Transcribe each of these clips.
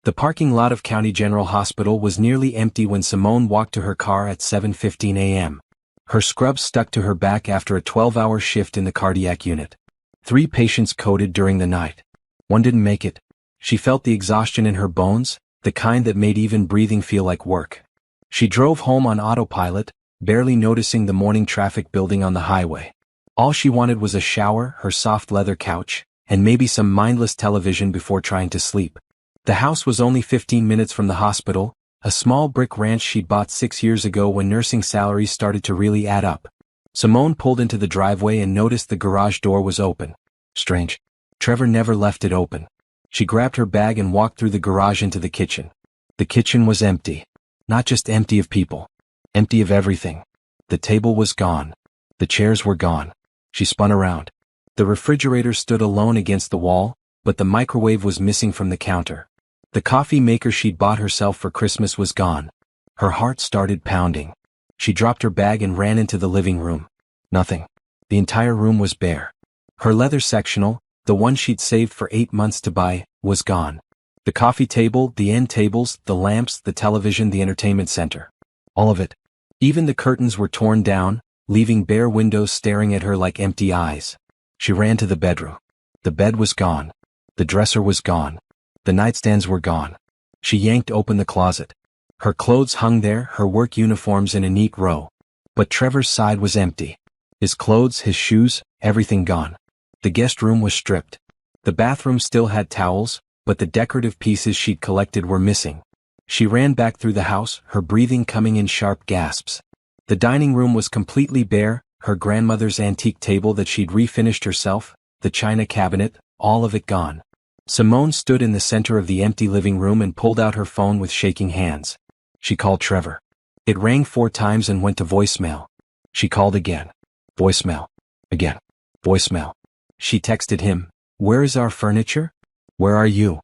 The parking lot of County General Hospital was nearly empty when Simone walked to her car at 7:15 a.m. Her scrubs stuck to her back after a 12-hour shift in the cardiac unit. 3 patients coded during the night. One didn't make it. She felt the exhaustion in her bones, the kind that made even breathing feel like work. She drove home on autopilot, barely noticing the morning traffic building on the highway. All she wanted was a shower, her soft leather couch, and maybe some mindless television before trying to sleep. The house was only 15 minutes from the hospital, a small brick ranch she'd bought 6 years ago when nursing salaries started to really add up. Simone pulled into the driveway and noticed the garage door was open. Strange. Trevor never left it open. She grabbed her bag and walked through the garage into the kitchen. The kitchen was empty. Not just empty of people. Empty of everything. The table was gone. The chairs were gone. She spun around. The refrigerator stood alone against the wall, but the microwave was missing from the counter. The coffee maker she'd bought herself for Christmas was gone. Her heart started pounding. She dropped her bag and ran into the living room. Nothing. The entire room was bare. Her leather sectional, the one she'd saved for 8 months to buy, was gone. The coffee table, the end tables, the lamps, the television, the entertainment center. All of it. Even the curtains were torn down, leaving bare windows staring at her like empty eyes. She ran to the bedroom. The bed was gone. The dresser was gone. The nightstands were gone. She yanked open the closet. Her clothes hung there, her work uniforms in a neat row. But Trevor's side was empty. His clothes, his shoes, everything gone. The guest room was stripped. The bathroom still had towels, but the decorative pieces she'd collected were missing. She ran back through the house, her breathing coming in sharp gasps. The dining room was completely bare, her grandmother's antique table that she'd refinished herself, the china cabinet, all of it gone. Simone stood in the center of the empty living room and pulled out her phone with shaking hands. She called Trevor. It rang 4 times and went to voicemail. She called again. Voicemail. Again. Voicemail. She texted him, "Where is our furniture? Where are you?"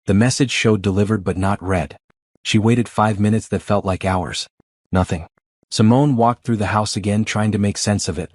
The message showed delivered but not read. She waited 5 minutes that felt like hours. Nothing. Simone walked through the house again trying to make sense of it.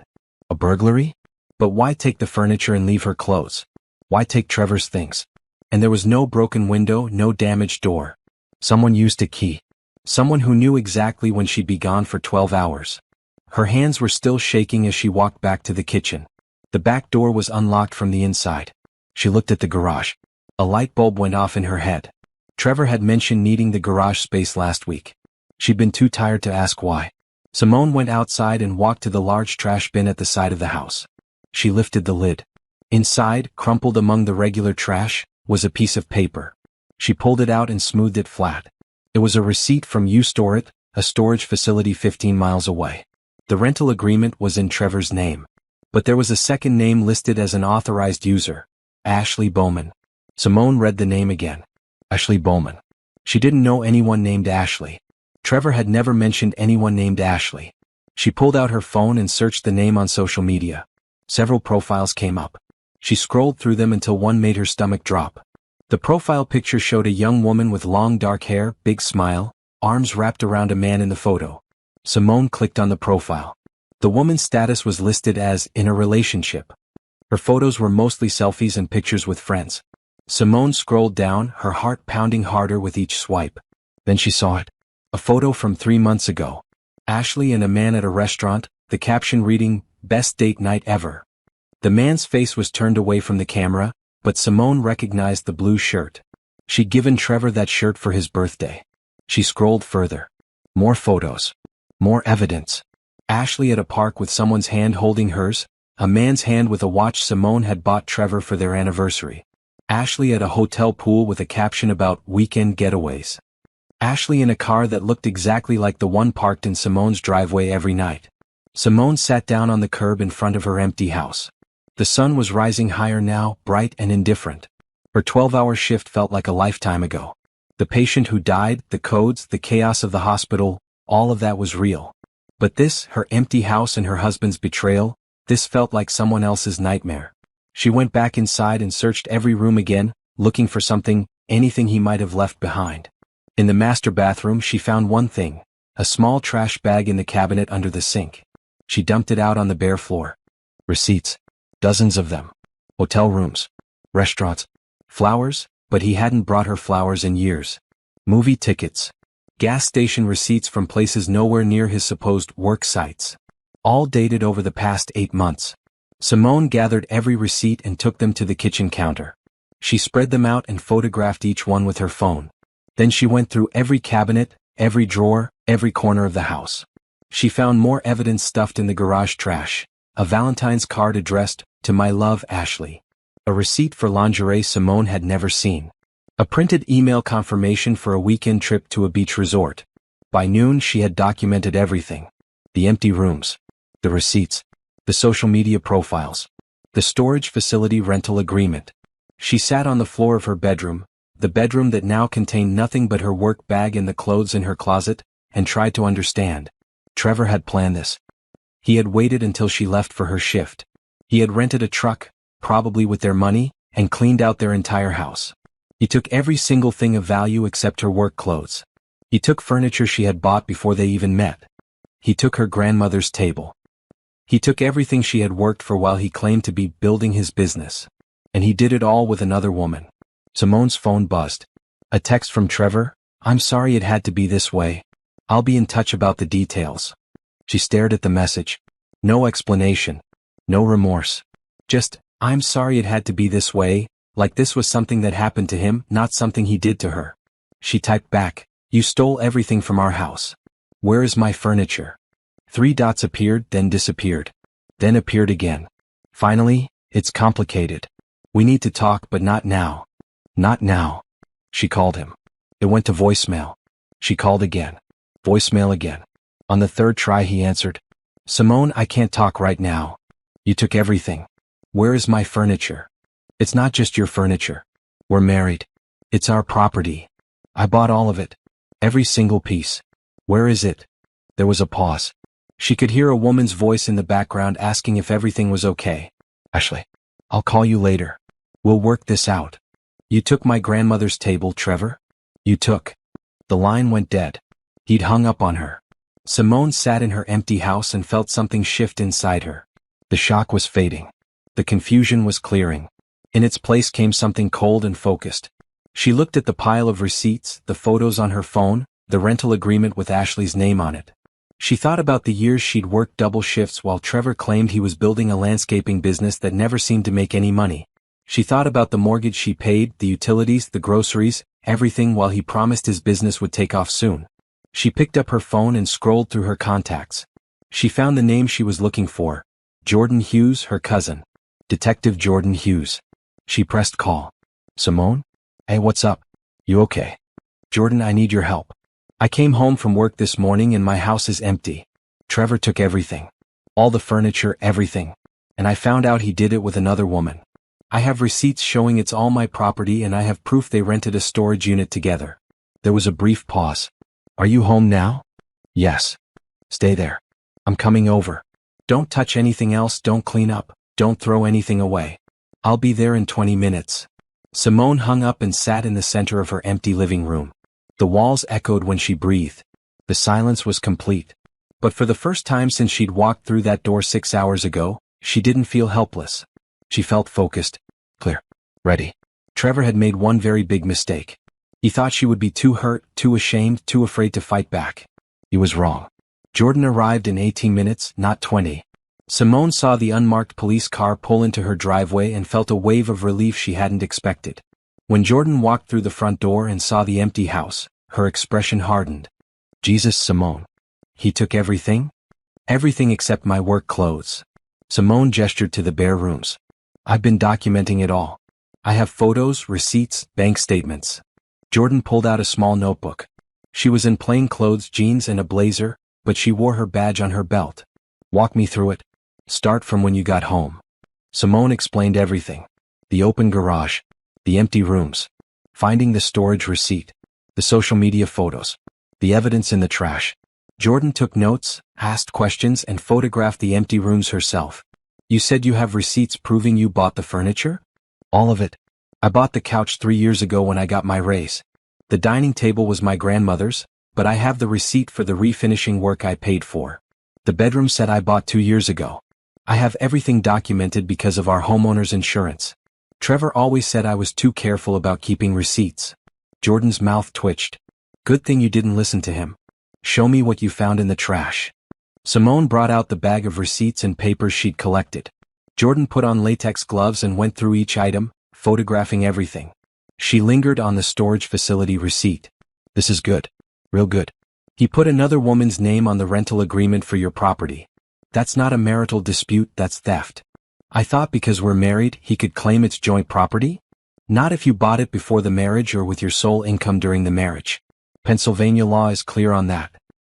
A burglary? But why take the furniture and leave her clothes? Why take Trevor's things? And there was no broken window, no damaged door. Someone used a key. Someone who knew exactly when she'd be gone for 12 hours. Her hands were still shaking as she walked back to the kitchen. The back door was unlocked from the inside. She looked at the garage. A light bulb went off in her head. Trevor had mentioned needing the garage space last week. She'd been too tired to ask why. Simone went outside and walked to the large trash bin at the side of the house. She lifted the lid. Inside, crumpled among the regular trash, was a piece of paper. She pulled it out and smoothed it flat. It was a receipt from You Store It, a storage facility 15 miles away. The rental agreement was in Trevor's name. But there was a second name listed as an authorized user. Ashley Bowman. Simone read the name again. Ashley Bowman. She didn't know anyone named Ashley. Trevor had never mentioned anyone named Ashley. She pulled out her phone and searched the name on social media. Several profiles came up. She scrolled through them until one made her stomach drop. The profile picture showed a young woman with long dark hair, big smile, arms wrapped around a man in the photo. Simone clicked on the profile. The woman's status was listed as in a relationship. Her photos were mostly selfies and pictures with friends. Simone scrolled down, her heart pounding harder with each swipe. Then she saw it. A photo from 3 months ago. Ashley and a man at a restaurant, the caption reading, "Best date night ever." The man's face was turned away from the camera, but Simone recognized the blue shirt. She'd given Trevor that shirt for his birthday. She scrolled further. More photos. More evidence. Ashley at a park with someone's hand holding hers, a man's hand with a watch Simone had bought Trevor for their anniversary. Ashley at a hotel pool with a caption about weekend getaways. Ashley in a car that looked exactly like the one parked in Simone's driveway every night. Simone sat down on the curb in front of her empty house. The sun was rising higher now, bright and indifferent. Her 12-hour shift felt like a lifetime ago. The patient who died, the codes, the chaos of the hospital, all of that was real. But this, her empty house and her husband's betrayal, this felt like someone else's nightmare. She went back inside and searched every room again, looking for something, anything he might have left behind. In the master bathroom she found one thing, a small trash bag in the cabinet under the sink. She dumped it out on the bare floor. Receipts. Dozens of them. Hotel rooms. Restaurants. Flowers, but he hadn't brought her flowers in years. Movie tickets. Gas station receipts from places nowhere near his supposed work sites. All dated over the past 8 months. Simone gathered every receipt and took them to the kitchen counter. She spread them out and photographed each one with her phone. Then she went through every cabinet, every drawer, every corner of the house. She found more evidence stuffed in the garage trash. A Valentine's card addressed, "To my love, Ashley." A receipt for lingerie Simone had never seen. A printed email confirmation for a weekend trip to a beach resort. By noon she had documented everything. The empty rooms. The receipts. The social media profiles. The storage facility rental agreement. She sat on the floor of her bedroom, the bedroom that now contained nothing but her work bag and the clothes in her closet, and tried to understand. Trevor had planned this. He had waited until she left for her shift. He had rented a truck, probably with their money, and cleaned out their entire house. He took every single thing of value except her work clothes. He took furniture she had bought before they even met. He took her grandmother's table. He took everything she had worked for while he claimed to be building his business. And he did it all with another woman. Simone's phone buzzed. A text from Trevor, "I'm sorry it had to be this way. I'll be in touch about the details." She stared at the message. No explanation. No remorse. Just, "I'm sorry it had to be this way," like this was something that happened to him, not something he did to her. She typed back, "You stole everything from our house. Where is my furniture?" 3 dots appeared, then disappeared. Then appeared again. Finally, "It's complicated. We need to talk, but not now. Not now." She called him. It went to voicemail. She called again. Voicemail again. On the 3rd try he answered. "Simone, I can't talk right now. You took everything. Where is my furniture? It's not just your furniture. We're married. It's our property. I bought all of it. Every single piece. Where is it?" There was a pause. She could hear a woman's voice in the background asking if everything was okay. "Ashley, I'll call you later. We'll work this out. You took my grandmother's table, Trevor? You took." The line went dead. He'd hung up on her. Simone sat in her empty house and felt something shift inside her. The shock was fading. The confusion was clearing. In its place came something cold and focused. She looked at the pile of receipts, the photos on her phone, the rental agreement with Ashley's name on it. She thought about the years she'd worked double shifts while Trevor claimed he was building a landscaping business that never seemed to make any money. She thought about the mortgage she paid, the utilities, the groceries, everything while he promised his business would take off soon. She picked up her phone and scrolled through her contacts. She found the name she was looking for. Jordan Hughes, her cousin. Detective Jordan Hughes. She pressed call. "Simone? Hey, what's up? You okay?" "Jordan, I need your help. I came home from work this morning and my house is empty. Trevor took everything. All the furniture, everything. And I found out he did it with another woman. I have receipts showing it's all my property and I have proof they rented a storage unit together." There was a brief pause. "Are you home now?" "Yes." "Stay there. I'm coming over. Don't touch anything else, don't clean up, don't throw anything away. I'll be there in 20 minutes. Simone hung up and sat in the center of her empty living room. The walls echoed when she breathed. The silence was complete. But for the first time since she'd walked through that door 6 hours ago, she didn't feel helpless. She felt focused, clear, ready. Trevor had made one very big mistake. He thought she would be too hurt, too ashamed, too afraid to fight back. He was wrong. Jordan arrived in 18 minutes, not 20. Simone saw the unmarked police car pull into her driveway and felt a wave of relief she hadn't expected. When Jordan walked through the front door and saw the empty house, her expression hardened. "Jesus, Simone. He took everything?" "Everything except my work clothes." Simone gestured to the bare rooms. "I've been documenting it all. I have photos, receipts, bank statements." Jordan pulled out a small notebook. She was in plain clothes, jeans and a blazer, but she wore her badge on her belt. "Walk me through it. Start from when you got home." Simone explained everything. The open garage. The empty rooms. Finding the storage receipt. The social media photos. The evidence in the trash. Jordan took notes, asked questions and photographed the empty rooms herself. "You said you have receipts proving you bought the furniture?" "All of it. I bought the couch 3 years ago when I got my raise. The dining table was my grandmother's, but I have the receipt for the refinishing work I paid for. The bedroom set I bought 2 years ago. I have everything documented because of our homeowner's insurance. Trevor always said I was too careful about keeping receipts. Jordan's mouth twitched. Good thing you didn't listen to him. Show me what you found in the trash. Simone brought out the bag of receipts and papers she'd collected. Jordan put on latex gloves and went through each item, photographing everything. She lingered on the storage facility receipt. This is good. Real good. He put another woman's name on the rental agreement for your property. That's not a marital dispute, that's theft. I thought because we're married, he could claim it's joint property? Not if you bought it before the marriage or with your sole income during the marriage. Pennsylvania law is clear on that.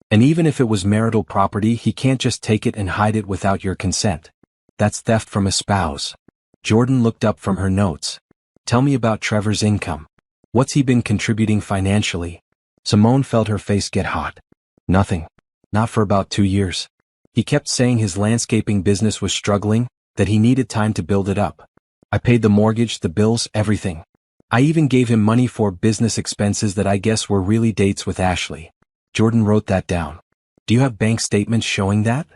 And even if it was marital property, he can't just take it and hide it without your consent. That's theft from a spouse. Jordan looked up from her notes. Tell me about Trevor's income. What's he been contributing financially? Simone felt her face get hot. Nothing. Not for about 2 years. He kept saying his landscaping business was struggling, that he needed time to build it up. I paid the mortgage, the bills, everything. I even gave him money for business expenses that I guess were really dates with Ashley. Jordan wrote that down. Do you have bank statements showing that?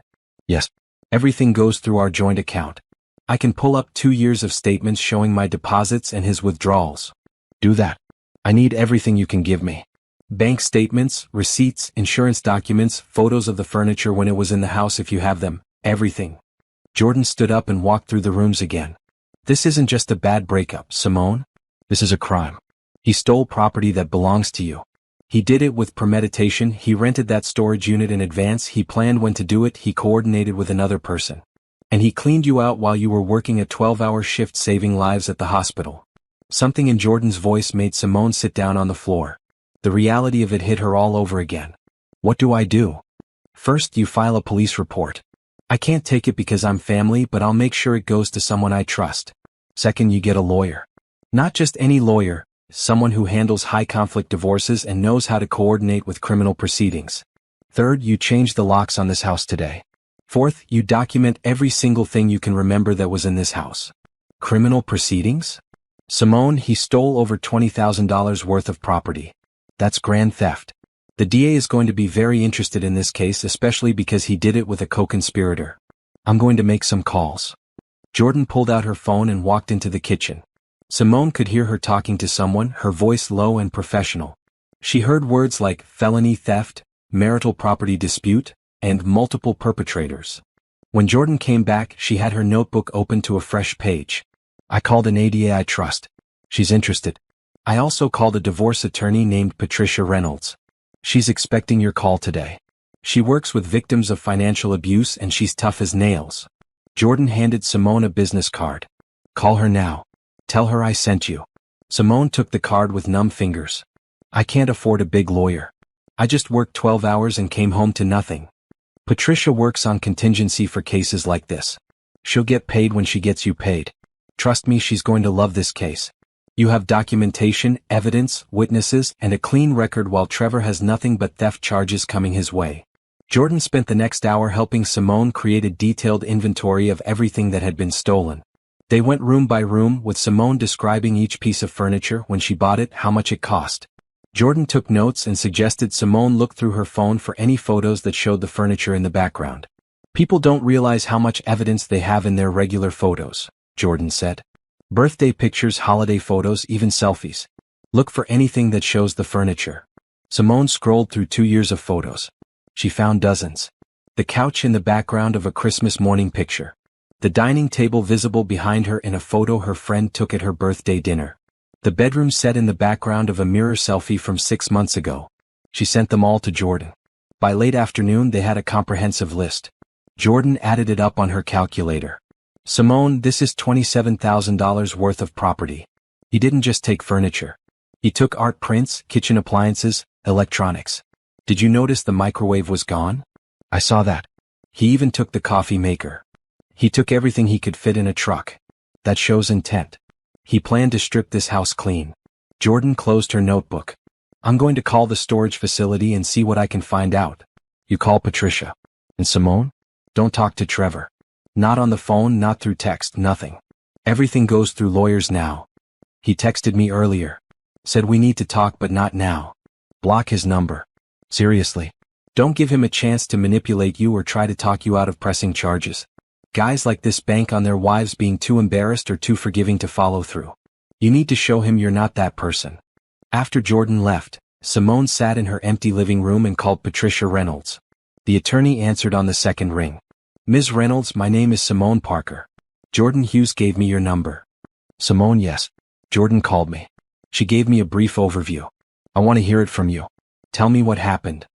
Yes. Everything goes through our joint account. I can pull up 2 years of statements showing my deposits and his withdrawals. Do that. I need everything you can give me. Bank statements, receipts, insurance documents, photos of the furniture when it was in the house if you have them, everything. Jordan stood up and walked through the rooms again. This isn't just a bad breakup, Simone. This is a crime. He stole property that belongs to you. He did it with premeditation, he rented that storage unit in advance, he planned when to do it, he coordinated with another person. And he cleaned you out while you were working a 12-hour shift saving lives at the hospital. Something in Jordan's voice made Simone sit down on the floor. The reality of it hit her all over again. What do I do? First, you file a police report. I can't take it because I'm family, but I'll make sure it goes to someone I trust. Second, you get a lawyer. Not just any lawyer, someone who handles high-conflict divorces and knows how to coordinate with criminal proceedings. Third, you change the locks on this house today. Fourth, you document every single thing you can remember that was in this house. Criminal proceedings? Simone, he stole over $20,000 worth of property. That's grand theft. The DA is going to be very interested in this case, especially because he did it with a co-conspirator. I'm going to make some calls. Jordan pulled out her phone and walked into the kitchen. Simone could hear her talking to someone, her voice low and professional. She heard words like felony theft, marital property dispute, and multiple perpetrators. When Jordan came back, she had her notebook open to a fresh page. I called an ADA I trust. She's interested. I also called a divorce attorney named Patricia Reynolds. She's expecting your call today. She works with victims of financial abuse and she's tough as nails. Jordan handed Simone a business card. Call her now. Tell her I sent you. Simone took the card with numb fingers. I can't afford a big lawyer. I just worked 12 hours and came home to nothing. Patricia works on contingency for cases like this. She'll get paid when she gets you paid. Trust me, she's going to love this case. You have documentation, evidence, witnesses, and a clean record while Trevor has nothing but theft charges coming his way. Jordan spent the next hour helping Simone create a detailed inventory of everything that had been stolen. They went room by room, with Simone describing each piece of furniture, when she bought it, how much it cost. Jordan took notes and suggested Simone look through her phone for any photos that showed the furniture in the background. People don't realize how much evidence they have in their regular photos, Jordan said. Birthday pictures, holiday photos, even selfies. Look for anything that shows the furniture. Simone scrolled through 2 years of photos. She found dozens. The couch in the background of a Christmas morning picture. The dining table visible behind her in a photo her friend took at her birthday dinner. The bedroom set in the background of a mirror selfie from 6 months ago. She sent them all to Jordan. By late afternoon they had a comprehensive list. Jordan added it up on her calculator. Simone, this is $27,000 worth of property. He didn't just take furniture. He took art prints, kitchen appliances, electronics. Did you notice the microwave was gone? I saw that. He even took the coffee maker. He took everything he could fit in a truck. That shows intent. He planned to strip this house clean. Jordan closed her notebook. I'm going to call the storage facility and see what I can find out. You call Patricia. And Simone? Don't talk to Trevor. Not on the phone, not through text, nothing. Everything goes through lawyers now. He texted me earlier. Said we need to talk but not now. Block his number. Seriously. Don't give him a chance to manipulate you or try to talk you out of pressing charges. Guys like this bank on their wives being too embarrassed or too forgiving to follow through. You need to show him you're not that person. After Jordan left, Simone sat in her empty living room and called Patricia Reynolds. The attorney answered on the second ring. Ms. Reynolds, my name is Simone Parker. Jordan Hughes gave me your number. Simone, yes. Jordan called me. She gave me a brief overview. I want to hear it from you. Tell me what happened.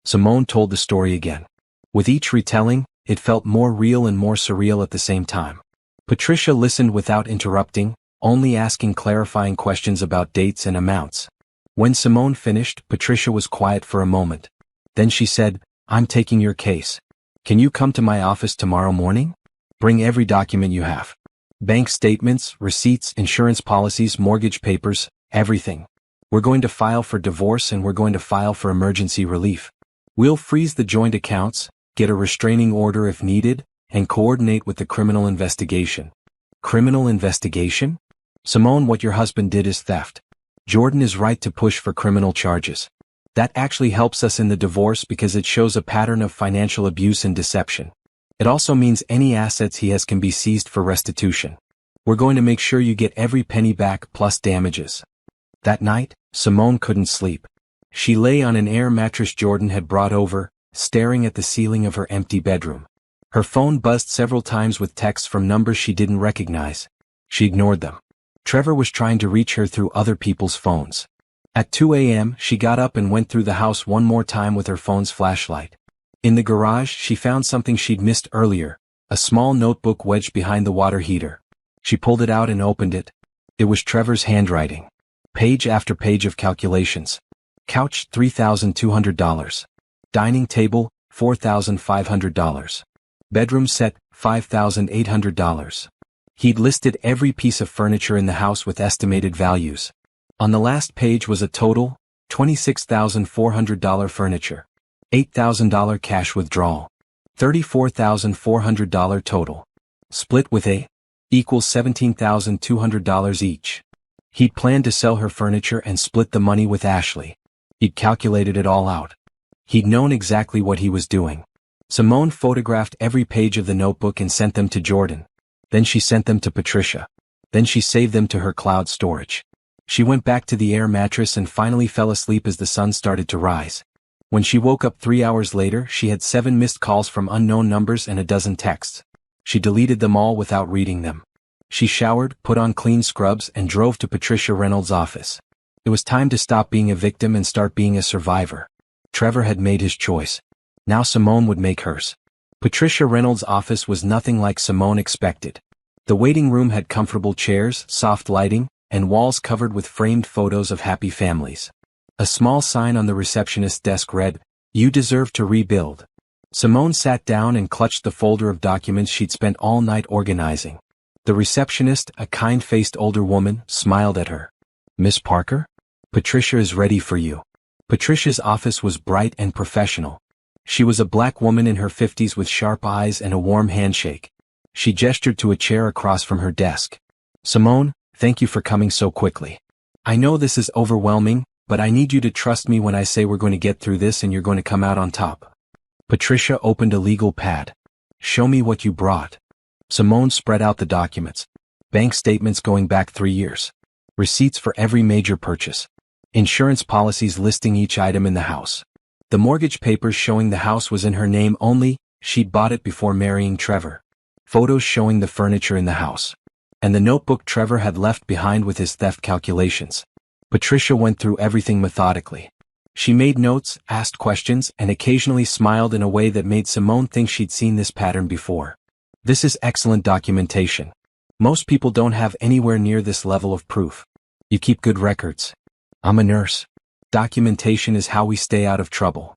Simone told the story again. With each retelling, it felt more real and more surreal at the same time. Patricia listened without interrupting, only asking clarifying questions about dates and amounts. When Simone finished, Patricia was quiet for a moment. Then she said, I'm taking your case. Can you come to my office tomorrow morning? Bring every document you have. Bank statements, receipts, insurance policies, mortgage papers, everything. We're going to file for divorce and we're going to file for emergency relief. We'll freeze the joint accounts, get a restraining order if needed, and coordinate with the criminal investigation. Criminal investigation? Simone, what your husband did is theft. Jordan is right to push for criminal charges. That actually helps us in the divorce because it shows a pattern of financial abuse and deception. It also means any assets he has can be seized for restitution. We're going to make sure you get every penny back plus damages. That night, Simone couldn't sleep. She lay on an air mattress Jordan had brought over, staring at the ceiling of her empty bedroom. Her phone buzzed several times with texts from numbers she didn't recognize. She ignored them. Trevor was trying to reach her through other people's phones. At 2 a.m., she got up and went through the house one more time with her phone's flashlight. In the garage, she found something she'd missed earlier, a small notebook wedged behind the water heater. She pulled it out and opened it. It was Trevor's handwriting. Page after page of calculations. Couch, $3,200. Dining table, $4,500. Bedroom set, $5,800. He'd listed every piece of furniture in the house with estimated values. On the last page was a total, $26,400 furniture. $8,000 cash withdrawal. $34,400 total. Split with A. Equals $17,200 each. He'd planned to sell her furniture and split the money with Ashley. He'd calculated it all out. He'd known exactly what he was doing. Simone photographed every page of the notebook and sent them to Jordan. Then she sent them to Patricia. Then she saved them to her cloud storage. She went back to the air mattress and finally fell asleep as the sun started to rise. When she woke up 3 hours later, she had 7 missed calls from unknown numbers and a dozen texts. She deleted them all without reading them. She showered, put on clean scrubs, and drove to Patricia Reynolds' office. It was time to stop being a victim and start being a survivor. Trevor had made his choice. Now Simone would make hers. Patricia Reynolds' office was nothing like Simone expected. The waiting room had comfortable chairs, soft lighting, and walls covered with framed photos of happy families. A small sign on the receptionist's desk read, "You deserve to rebuild." Simone sat down and clutched the folder of documents she'd spent all night organizing. The receptionist, a kind-faced older woman, smiled at her. "Miss Parker? Patricia is ready for you." Patricia's office was bright and professional. She was a black woman in her 50s with sharp eyes and a warm handshake. She gestured to a chair across from her desk. "Simone, thank you for coming so quickly. I know this is overwhelming, but I need you to trust me when I say we're going to get through this and you're going to come out on top." Patricia opened a legal pad. "Show me what you brought." Simone spread out the documents. Bank statements going back 3 years. Receipts for every major purchase. Insurance policies listing each item in the house. The mortgage papers showing the house was in her name only, she'd bought it before marrying Trevor. Photos showing the furniture in the house. And the notebook Trevor had left behind with his theft calculations. Patricia went through everything methodically. She made notes, asked questions, and occasionally smiled in a way that made Simone think she'd seen this pattern before. "This is excellent documentation. Most people don't have anywhere near this level of proof. You keep good records." "I'm a nurse. Documentation is how we stay out of trouble."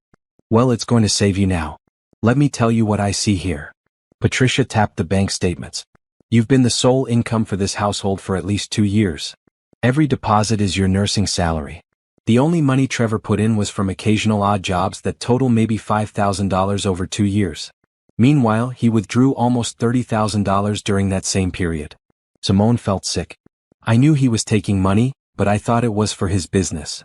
"Well, it's going to save you now. Let me tell you what I see here." Patricia tapped the bank statements. "You've been the sole income for this household for at least 2 years. Every deposit is your nursing salary. The only money Trevor put in was from occasional odd jobs that total maybe $5,000 over 2 years. Meanwhile, he withdrew almost $30,000 during that same period." Simone felt sick. "I knew he was taking money, but I thought it was for his business."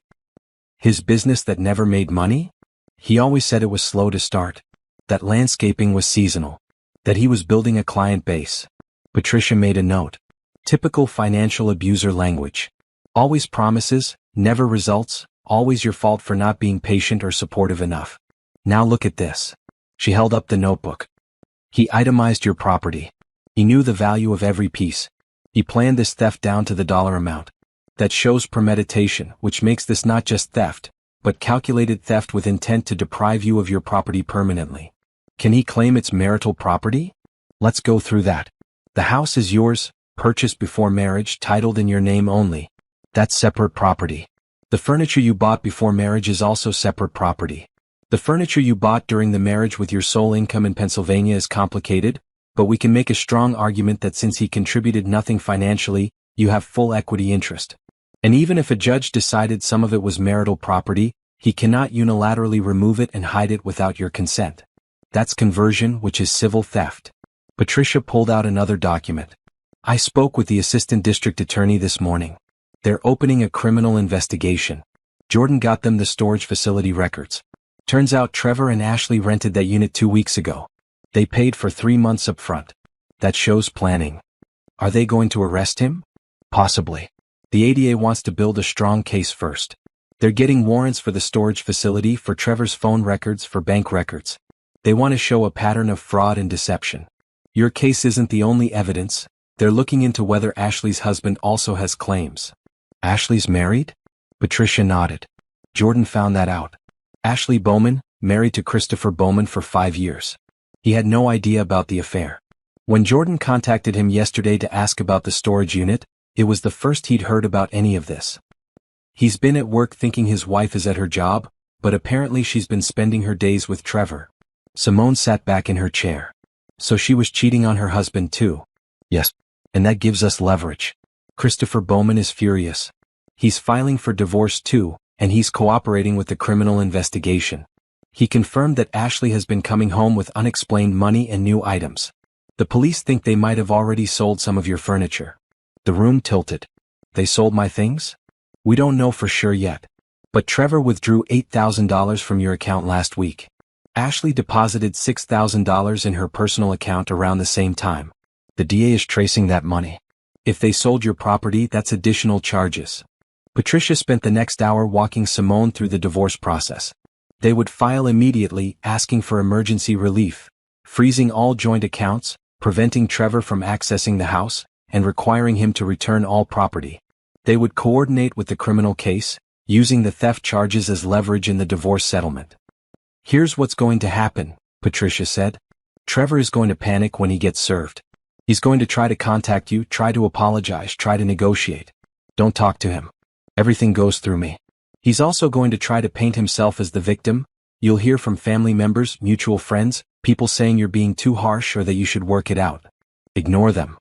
"His business that never made money?" "He always said it was slow to start. That landscaping was seasonal. that he was building a client base. Patricia made a note. Typical financial abuser language. Always promises, never results, always your fault for not being patient or supportive enough. Now look at this. She held up the notebook. He itemized your property. He knew the value of every piece. He planned this theft down to the dollar amount. That shows premeditation, which makes this not just theft, but calculated theft with intent to deprive you of your property permanently. Can he claim it's marital property? Let's go through that. The house is yours, purchased before marriage, titled in your name only. That's separate property. The furniture you bought before marriage is also separate property. The furniture you bought during the marriage with your sole income in Pennsylvania is complicated, but we can make a strong argument that since he contributed nothing financially, you have full equity interest. And even if a judge decided some of it was marital property, he cannot unilaterally remove it and hide it without your consent. That's conversion, which is civil theft. Patricia pulled out another document. I spoke with the assistant district attorney this morning. They're opening a criminal investigation. Jordan got them the storage facility records. Turns out Trevor and Ashley rented that unit 2 weeks ago. They paid for 3 months up front. That shows planning. Are they going to arrest him? Possibly. The ADA wants to build a strong case first. They're getting warrants for the storage facility, for Trevor's phone records, for bank records. They want to show a pattern of fraud and deception. Your case isn't the only evidence. They're looking into whether Ashley's husband also has claims. Ashley's married? Patricia nodded. Jordan found that out. Ashley Bowman, married to Christopher Bowman for 5 years. He had no idea about the affair. When Jordan contacted him yesterday to ask about the storage unit, it was the first he'd heard about any of this. He's been at work thinking his wife is at her job, but apparently she's been spending her days with Trevor. Simone sat back in her chair. So she was cheating on her husband too. Yes. And that gives us leverage. Christopher Bowman is furious. He's filing for divorce too, and he's cooperating with the criminal investigation. He confirmed that Ashley has been coming home with unexplained money and new items. The police think they might have already sold some of your furniture. The room tilted. They sold my things? We don't know for sure yet. But Trevor withdrew $8,000 from your account last week. Ashley deposited $6,000 in her personal account around the same time. The DA is tracing that money. If they sold your property, that's additional charges. Patricia spent the next hour walking Simone through the divorce process. They would file immediately, asking for emergency relief, freezing all joint accounts, preventing Trevor from accessing the house, and requiring him to return all property. They would coordinate with the criminal case, using the theft charges as leverage in the divorce settlement. Here's what's going to happen, Patricia said. Trevor is going to panic when he gets served. He's going to try to contact you, try to apologize, try to negotiate. Don't talk to him. Everything goes through me. He's also going to try to paint himself as the victim. You'll hear from family members, mutual friends, people saying you're being too harsh or that you should work it out. Ignore them.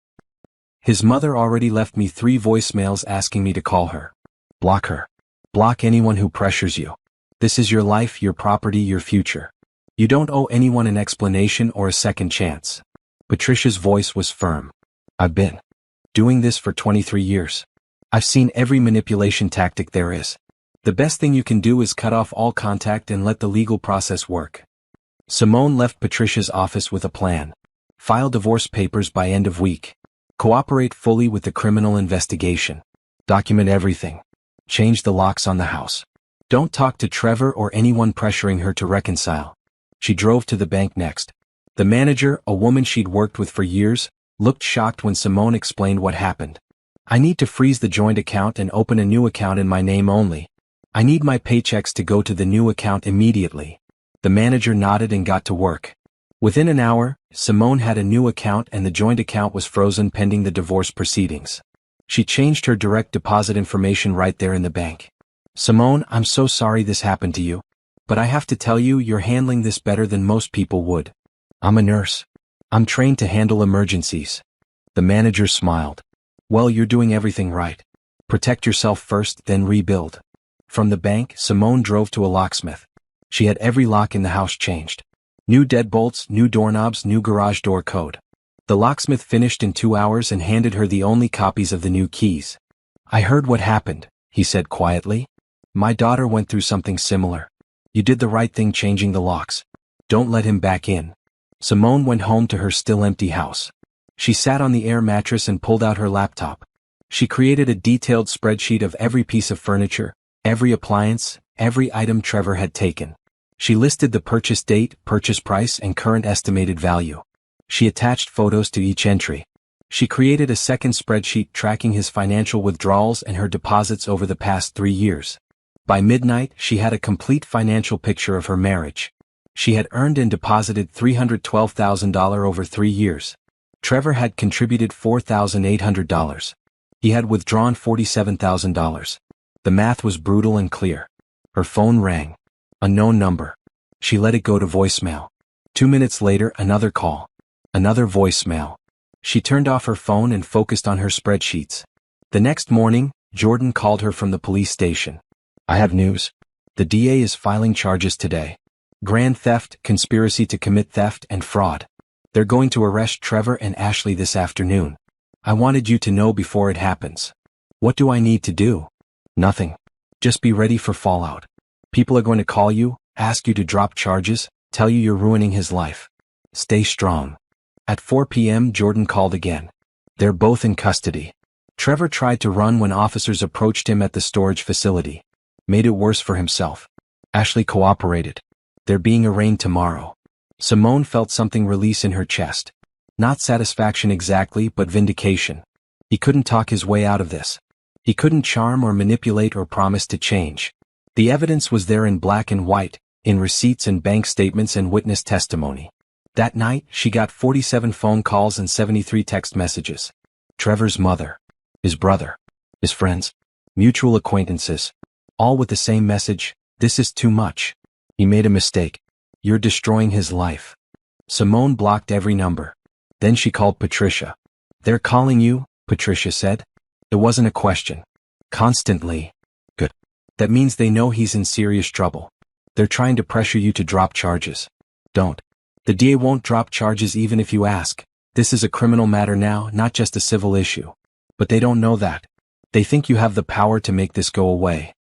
His mother already left me 3 voicemails asking me to call her. Block her. Block anyone who pressures you. This is your life, your property, your future. You don't owe anyone an explanation or a second chance. Patricia's voice was firm. I've been doing this for 23 years. I've seen every manipulation tactic there is. The best thing you can do is cut off all contact and let the legal process work. Simone left Patricia's office with a plan. File divorce papers by end of week. Cooperate fully with the criminal investigation. Document everything. Change the locks on the house. Don't talk to Trevor or anyone pressuring her to reconcile. She drove to the bank next. The manager, a woman she'd worked with for years, looked shocked when Simone explained what happened. I need to freeze the joint account and open a new account in my name only. I need my paychecks to go to the new account immediately. The manager nodded and got to work. Within an hour, Simone had a new account and the joint account was frozen pending the divorce proceedings. She changed her direct deposit information right there in the bank. Simone, I'm so sorry this happened to you. But I have to tell you, you're handling this better than most people would. I'm a nurse. I'm trained to handle emergencies. The manager smiled. Well, you're doing everything right. Protect yourself first, then rebuild. From the bank, Simone drove to a locksmith. She had every lock in the house changed. New deadbolts, new doorknobs, new garage door code. The locksmith finished in 2 hours and handed her the only copies of the new keys. I heard what happened, he said quietly. My daughter went through something similar. You did the right thing changing the locks. Don't let him back in. Simone went home to her still empty house. She sat on the air mattress and pulled out her laptop. She created a detailed spreadsheet of every piece of furniture, every appliance, every item Trevor had taken. She listed the purchase date, purchase price, and current estimated value. She attached photos to each entry. She created a second spreadsheet tracking his financial withdrawals and her deposits over the past 3 years. By midnight, she had a complete financial picture of her marriage. She had earned and deposited $312,000 over 3 years. Trevor had contributed $4,800. He had withdrawn $47,000. The math was brutal and clear. Her phone rang. Unknown number. She let it go to voicemail. 2 minutes later, another call. Another voicemail. She turned off her phone and focused on her spreadsheets. The next morning, Jordan called her from the police station. I have news. The DA is filing charges today. Grand theft, conspiracy to commit theft, and fraud. They're going to arrest Trevor and Ashley this afternoon. I wanted you to know before it happens. What do I need to do? Nothing. Just be ready for fallout. People are going to call you, ask you to drop charges, tell you you're ruining his life. Stay strong. At 4 p.m. Jordan called again. They're both in custody. Trevor tried to run when officers approached him at the storage facility. Made it worse for himself. Ashley cooperated. They're being arraigned tomorrow. Simone felt something release in her chest. Not satisfaction exactly, but vindication. He couldn't talk his way out of this. He couldn't charm or manipulate or promise to change. The evidence was there in black and white, in receipts and bank statements and witness testimony. That night, she got 47 phone calls and 73 text messages. Trevor's mother, his brother, his friends, mutual acquaintances, all with the same message: this is too much. He made a mistake. You're destroying his life. Simone blocked every number. Then she called Patricia. They're calling you, Patricia said. It wasn't a question. Constantly. Good. That means they know he's in serious trouble. They're trying to pressure you to drop charges. Don't. The DA won't drop charges even if you ask. This is a criminal matter now, not just a civil issue. But they don't know that. They think you have the power to make this go away.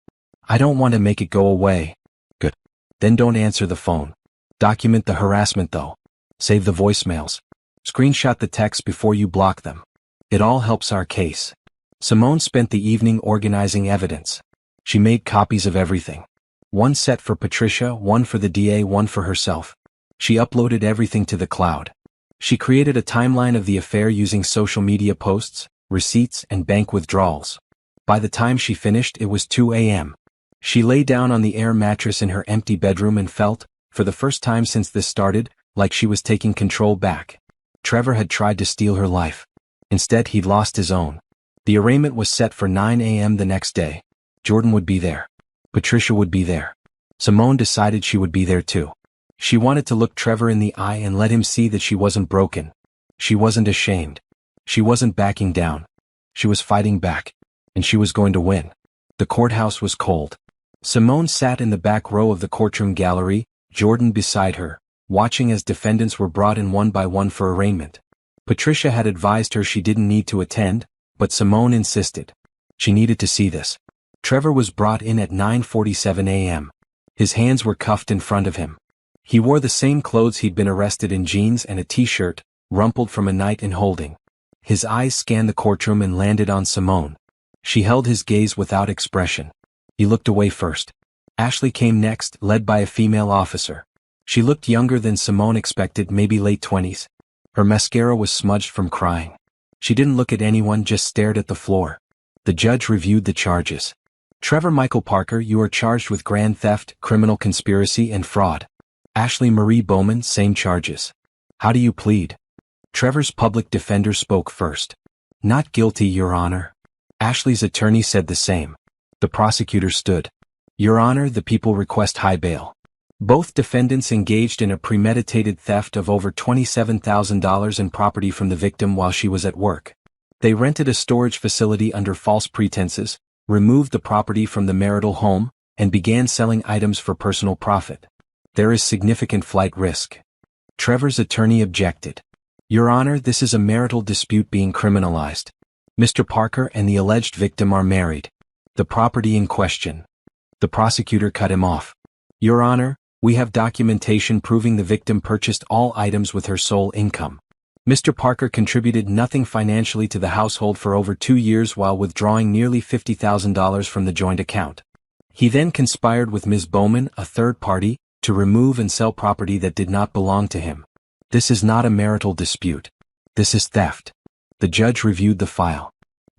I don't want to make it go away. Good. Then don't answer the phone. Document the harassment though. Save the voicemails. Screenshot the texts before you block them. It all helps our case. Simone spent the evening organizing evidence. She made copies of everything. One set for Patricia, one for the DA, one for herself. She uploaded everything to the cloud. She created a timeline of the affair using social media posts, receipts, and bank withdrawals. By the time she finished, it was 2 a.m. She lay down on the air mattress in her empty bedroom and felt, for the first time since this started, like she was taking control back. Trevor had tried to steal her life. Instead, he'd lost his own. The arraignment was set for 9 a.m. the next day. Jordan would be there. Patricia would be there. Simone decided she would be there too. She wanted to look Trevor in the eye and let him see that she wasn't broken. She wasn't ashamed. She wasn't backing down. She was fighting back. And she was going to win. The courthouse was cold. Simone sat in the back row of the courtroom gallery, Jordan beside her, watching as defendants were brought in one by one for arraignment. Patricia had advised her she didn't need to attend, but Simone insisted. She needed to see this. Trevor was brought in at 9:47 a.m. His hands were cuffed in front of him. He wore the same clothes he'd been arrested in, jeans and a t-shirt, rumpled from a night in holding. His eyes scanned the courtroom and landed on Simone. She held his gaze without expression. He looked away first. Ashley came next, led by a female officer. She looked younger than Simone expected, maybe late 20s. Her mascara was smudged from crying. She didn't look at anyone, just stared at the floor. The judge reviewed the charges. Trevor Michael Parker, you are charged with grand theft, criminal conspiracy, and fraud. Ashley Marie Bowman, same charges. How do you plead? Trevor's public defender spoke first. Not guilty, Your Honor. Ashley's attorney said the same. The prosecutor stood. Your Honor, the people request high bail. Both defendants engaged in a premeditated theft of over $27,000 in property from the victim while she was at work. They rented a storage facility under false pretenses, removed the property from the marital home, and began selling items for personal profit. There is significant flight risk. Trevor's attorney objected. Your Honor, this is a marital dispute being criminalized. Mr. Parker and the alleged victim are married. The property in question. The prosecutor cut him off. Your Honor, We have documentation proving the victim purchased all items with her sole income. Mr. Parker contributed nothing financially to the household for over 2 years while withdrawing nearly $50,000 from the joint account. He then conspired with Ms. Bowman, a third party, to remove and sell property that did not belong to him. This is not a marital dispute. This is theft. The judge reviewed the file.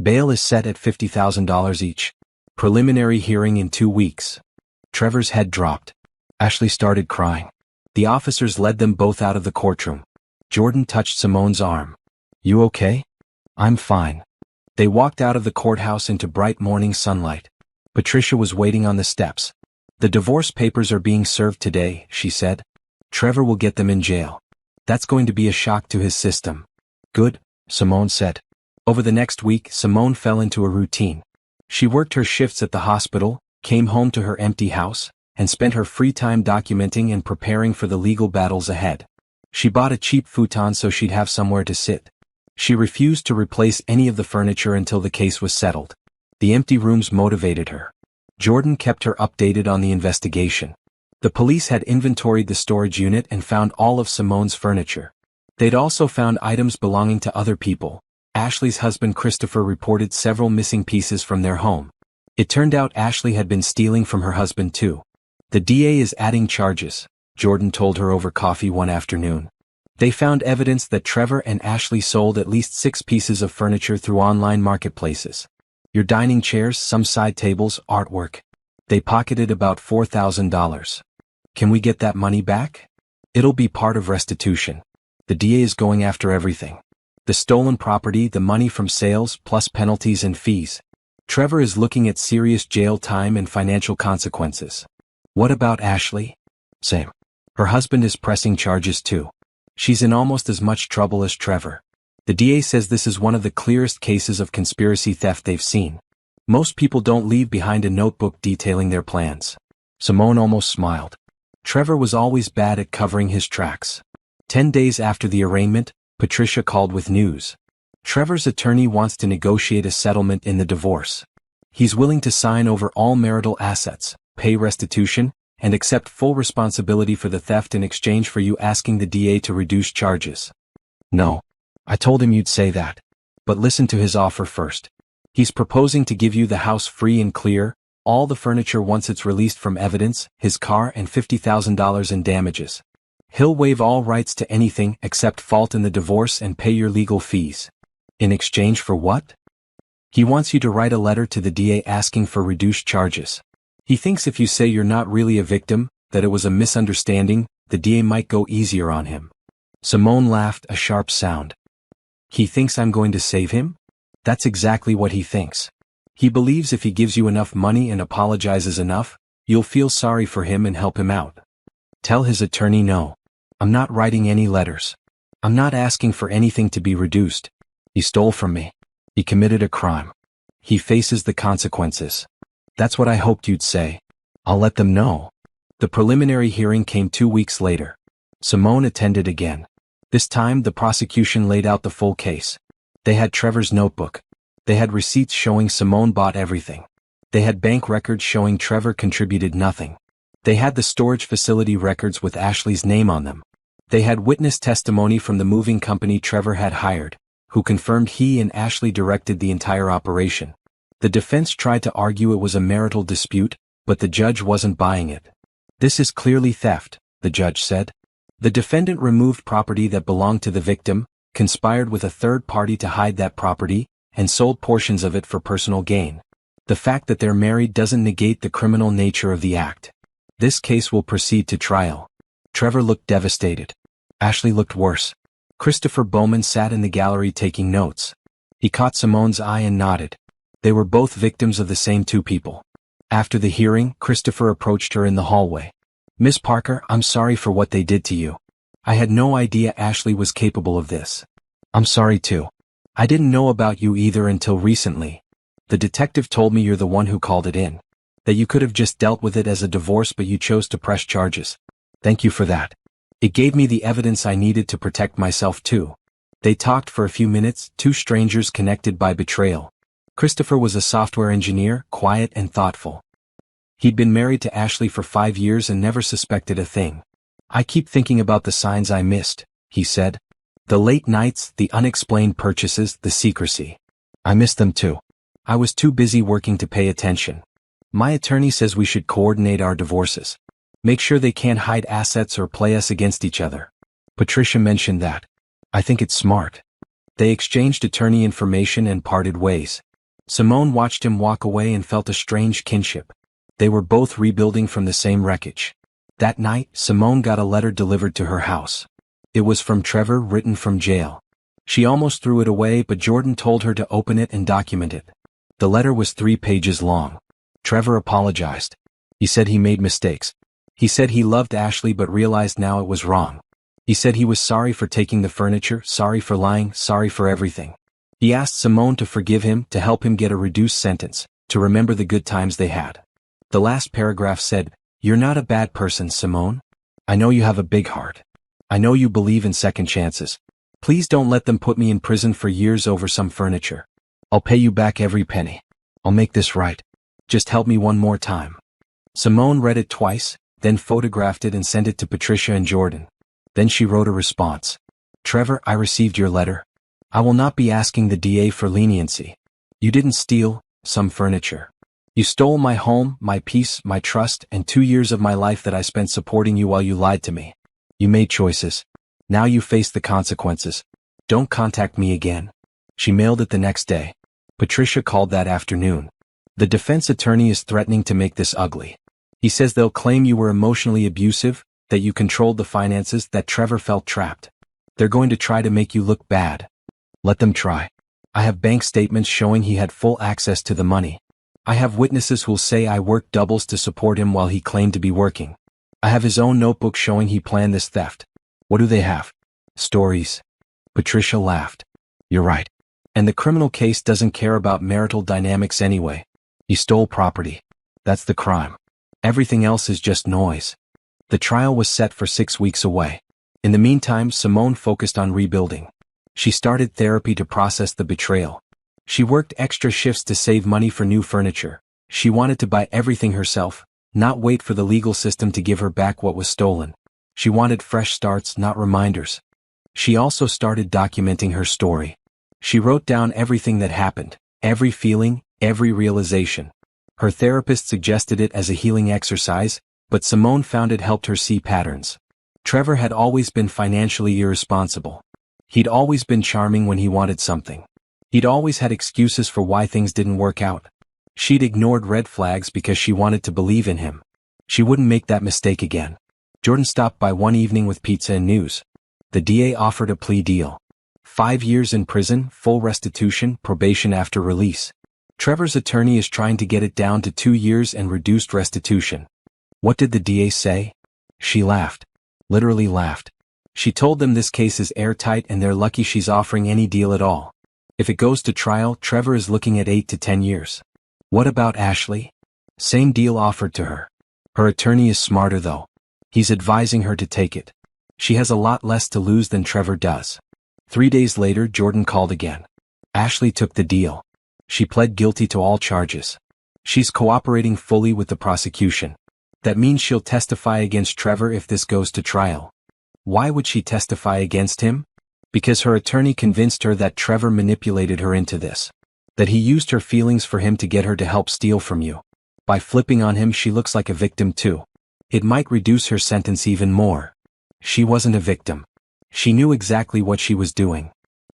Bail is set at $50,000 each. Preliminary hearing in 2 weeks. Trevor's head dropped. Ashley started crying. The officers led them both out of the courtroom. Jordan touched Simone's arm. "You okay?" "I'm fine." They walked out of the courthouse into bright morning sunlight. Patricia was waiting on the steps. "The divorce papers are being served today," she said. "Trevor will get them in jail. That's going to be a shock to his system." "Good," Simone said. Over the next week, Simone fell into a routine. She worked her shifts at the hospital, came home to her empty house, and spent her free time documenting and preparing for the legal battles ahead. She bought a cheap futon so she'd have somewhere to sit. She refused to replace any of the furniture until the case was settled. The empty rooms motivated her. Jordan kept her updated on the investigation. The police had inventoried the storage unit and found all of Simone's furniture. They'd also found items belonging to other people. Ashley's husband Christopher reported several missing pieces from their home. It turned out Ashley had been stealing from her husband too. "The DA is adding charges," Jordan told her over coffee one afternoon. They found evidence that Trevor and Ashley sold at least 6 pieces of furniture through online marketplaces. Your dining chairs, some side tables, artwork. They pocketed about $4,000. "Can we get that money back?" "It'll be part of restitution. The DA is going after everything. The stolen property, the money from sales, plus penalties and fees. Trevor is looking at serious jail time and financial consequences." "What about Ashley?" "Same. Her husband is pressing charges too. She's in almost as much trouble as Trevor. The DA says this is one of the clearest cases of conspiracy theft they've seen. Most people don't leave behind a notebook detailing their plans." Simone almost smiled. Trevor was always bad at covering his tracks. 10 days after the arraignment, Patricia called with news. Trevor's attorney wants to negotiate a settlement in the divorce. He's willing to sign over all marital assets, pay restitution, and accept full responsibility for the theft in exchange for you asking the DA to reduce charges. "No. I told him you'd say that. But listen to his offer first. He's proposing to give you the house free and clear, all the furniture once it's released from evidence, his car and $50,000 in damages. He'll waive all rights to anything except fault in the divorce and pay your legal fees." "In exchange for what?" "He wants you to write a letter to the DA asking for reduced charges. He thinks if you say you're not really a victim, that it was a misunderstanding, the DA might go easier on him." Simone laughed, a sharp sound. "He thinks I'm going to save him?" "That's exactly what he thinks. He believes if he gives you enough money and apologizes enough, you'll feel sorry for him and help him out." Tell his attorney no. I'm not writing any letters. I'm not asking for anything to be reduced. He stole from me. He committed a crime. He faces the consequences. That's what I hoped you'd say. I'll let them know. The preliminary hearing came 2 weeks later. Simone attended again. This time the prosecution laid out the full case. They had Trevor's notebook. They had receipts showing Simone bought everything. They had bank records showing Trevor contributed nothing. They had the storage facility records with Ashley's name on them. They had witness testimony from the moving company Trevor had hired, who confirmed he and Ashley directed the entire operation. The defense tried to argue it was a marital dispute, but the judge wasn't buying it. "This is clearly theft," the judge said. The defendant removed property that belonged to the victim, conspired with a third party to hide that property, and sold portions of it for personal gain. The fact that they're married doesn't negate the criminal nature of the act. This case will proceed to trial. Trevor looked devastated. Ashley looked worse. Christopher Bowman sat in the gallery taking notes. He caught Simone's eye and nodded. They were both victims of the same 2 people. After the hearing, Christopher approached her in the hallway. "Miss Parker, I'm sorry for what they did to you. I had no idea Ashley was capable of this." "I'm sorry too. I didn't know about you either until recently. The detective told me you're the one who called it in. That you could have just dealt with it as a divorce but you chose to press charges. Thank you for that. It gave me the evidence I needed to protect myself too." They talked for a few minutes, 2 strangers connected by betrayal. Christopher was a software engineer, quiet and thoughtful. He'd been married to Ashley for 5 years and never suspected a thing. "I keep thinking about the signs I missed," he said. "The late nights, the unexplained purchases, the secrecy. I miss them too. I was too busy working to pay attention. My attorney says we should coordinate our divorces. Make sure they can't hide assets or play us against each other." Patricia mentioned that. "I think it's smart." They exchanged attorney information and parted ways. Simone watched him walk away and felt a strange kinship. They were both rebuilding from the same wreckage. That night, Simone got a letter delivered to her house. It was from Trevor, written from jail. She almost threw it away, but Jordan told her to open it and document it. The letter was 3 pages long. Trevor apologized. He said he made mistakes. He said he loved Ashley but realized now it was wrong. He said he was sorry for taking the furniture, sorry for lying, sorry for everything. He asked Simone to forgive him, to help him get a reduced sentence, to remember the good times they had. The last paragraph said, "You're not a bad person, Simone. I know you have a big heart. I know you believe in second chances. Please don't let them put me in prison for years over some furniture. I'll pay you back every penny. I'll make this right. Just help me one more time." Simone read it twice, then photographed it and sent it to Patricia and Jordan. Then she wrote a response. "Trevor, I received your letter. I will not be asking the DA for leniency. You didn't steal some furniture. You stole my home, my peace, my trust, and 2 years of my life that I spent supporting you while you lied to me. You made choices. Now you face the consequences. Don't contact me again." She mailed it the next day. Patricia called that afternoon. "The defense attorney is threatening to make this ugly. He says they'll claim you were emotionally abusive, that you controlled the finances, that Trevor felt trapped. They're going to try to make you look bad. Let them try. I have bank statements showing he had full access to the money. I have witnesses who'll say I worked doubles to support him while he claimed to be working. I have his own notebook showing he planned this theft. What do they have? Stories." Patricia laughed. "You're right. And the criminal case doesn't care about marital dynamics anyway. He stole property. That's the crime. Everything else is just noise." The trial was set for 6 weeks away. In the meantime, Simone focused on rebuilding. She started therapy to process the betrayal. She worked extra shifts to save money for new furniture. She wanted to buy everything herself, not wait for the legal system to give her back what was stolen. She wanted fresh starts, not reminders. She also started documenting her story. She wrote down everything that happened, every feeling, every realization. Her therapist suggested it as a healing exercise, but Simone found it helped her see patterns. Trevor had always been financially irresponsible. He'd always been charming when he wanted something. He'd always had excuses for why things didn't work out. She'd ignored red flags because she wanted to believe in him. She wouldn't make that mistake again. Jordan stopped by one evening with pizza and news. The DA offered a plea deal. 5 years in prison, full restitution, probation after release. Trevor's attorney is trying to get it down to 2 years and reduced restitution. What did the DA say? She laughed. Literally laughed. She told them this case is airtight and they're lucky she's offering any deal at all. If it goes to trial, Trevor is looking at 8 to 10 years. What about Ashley? Same deal offered to her. Her attorney is smarter though. He's advising her to take it. She has a lot less to lose than Trevor does. 3 days later, Jordan called again. Ashley took the deal. She pled guilty to all charges. She's cooperating fully with the prosecution. That means she'll testify against Trevor if this goes to trial. Why would she testify against him? Because her attorney convinced her that Trevor manipulated her into this. That he used her feelings for him to get her to help steal from you. By flipping on him, she looks like a victim too. It might reduce her sentence even more. She wasn't a victim. She knew exactly what she was doing.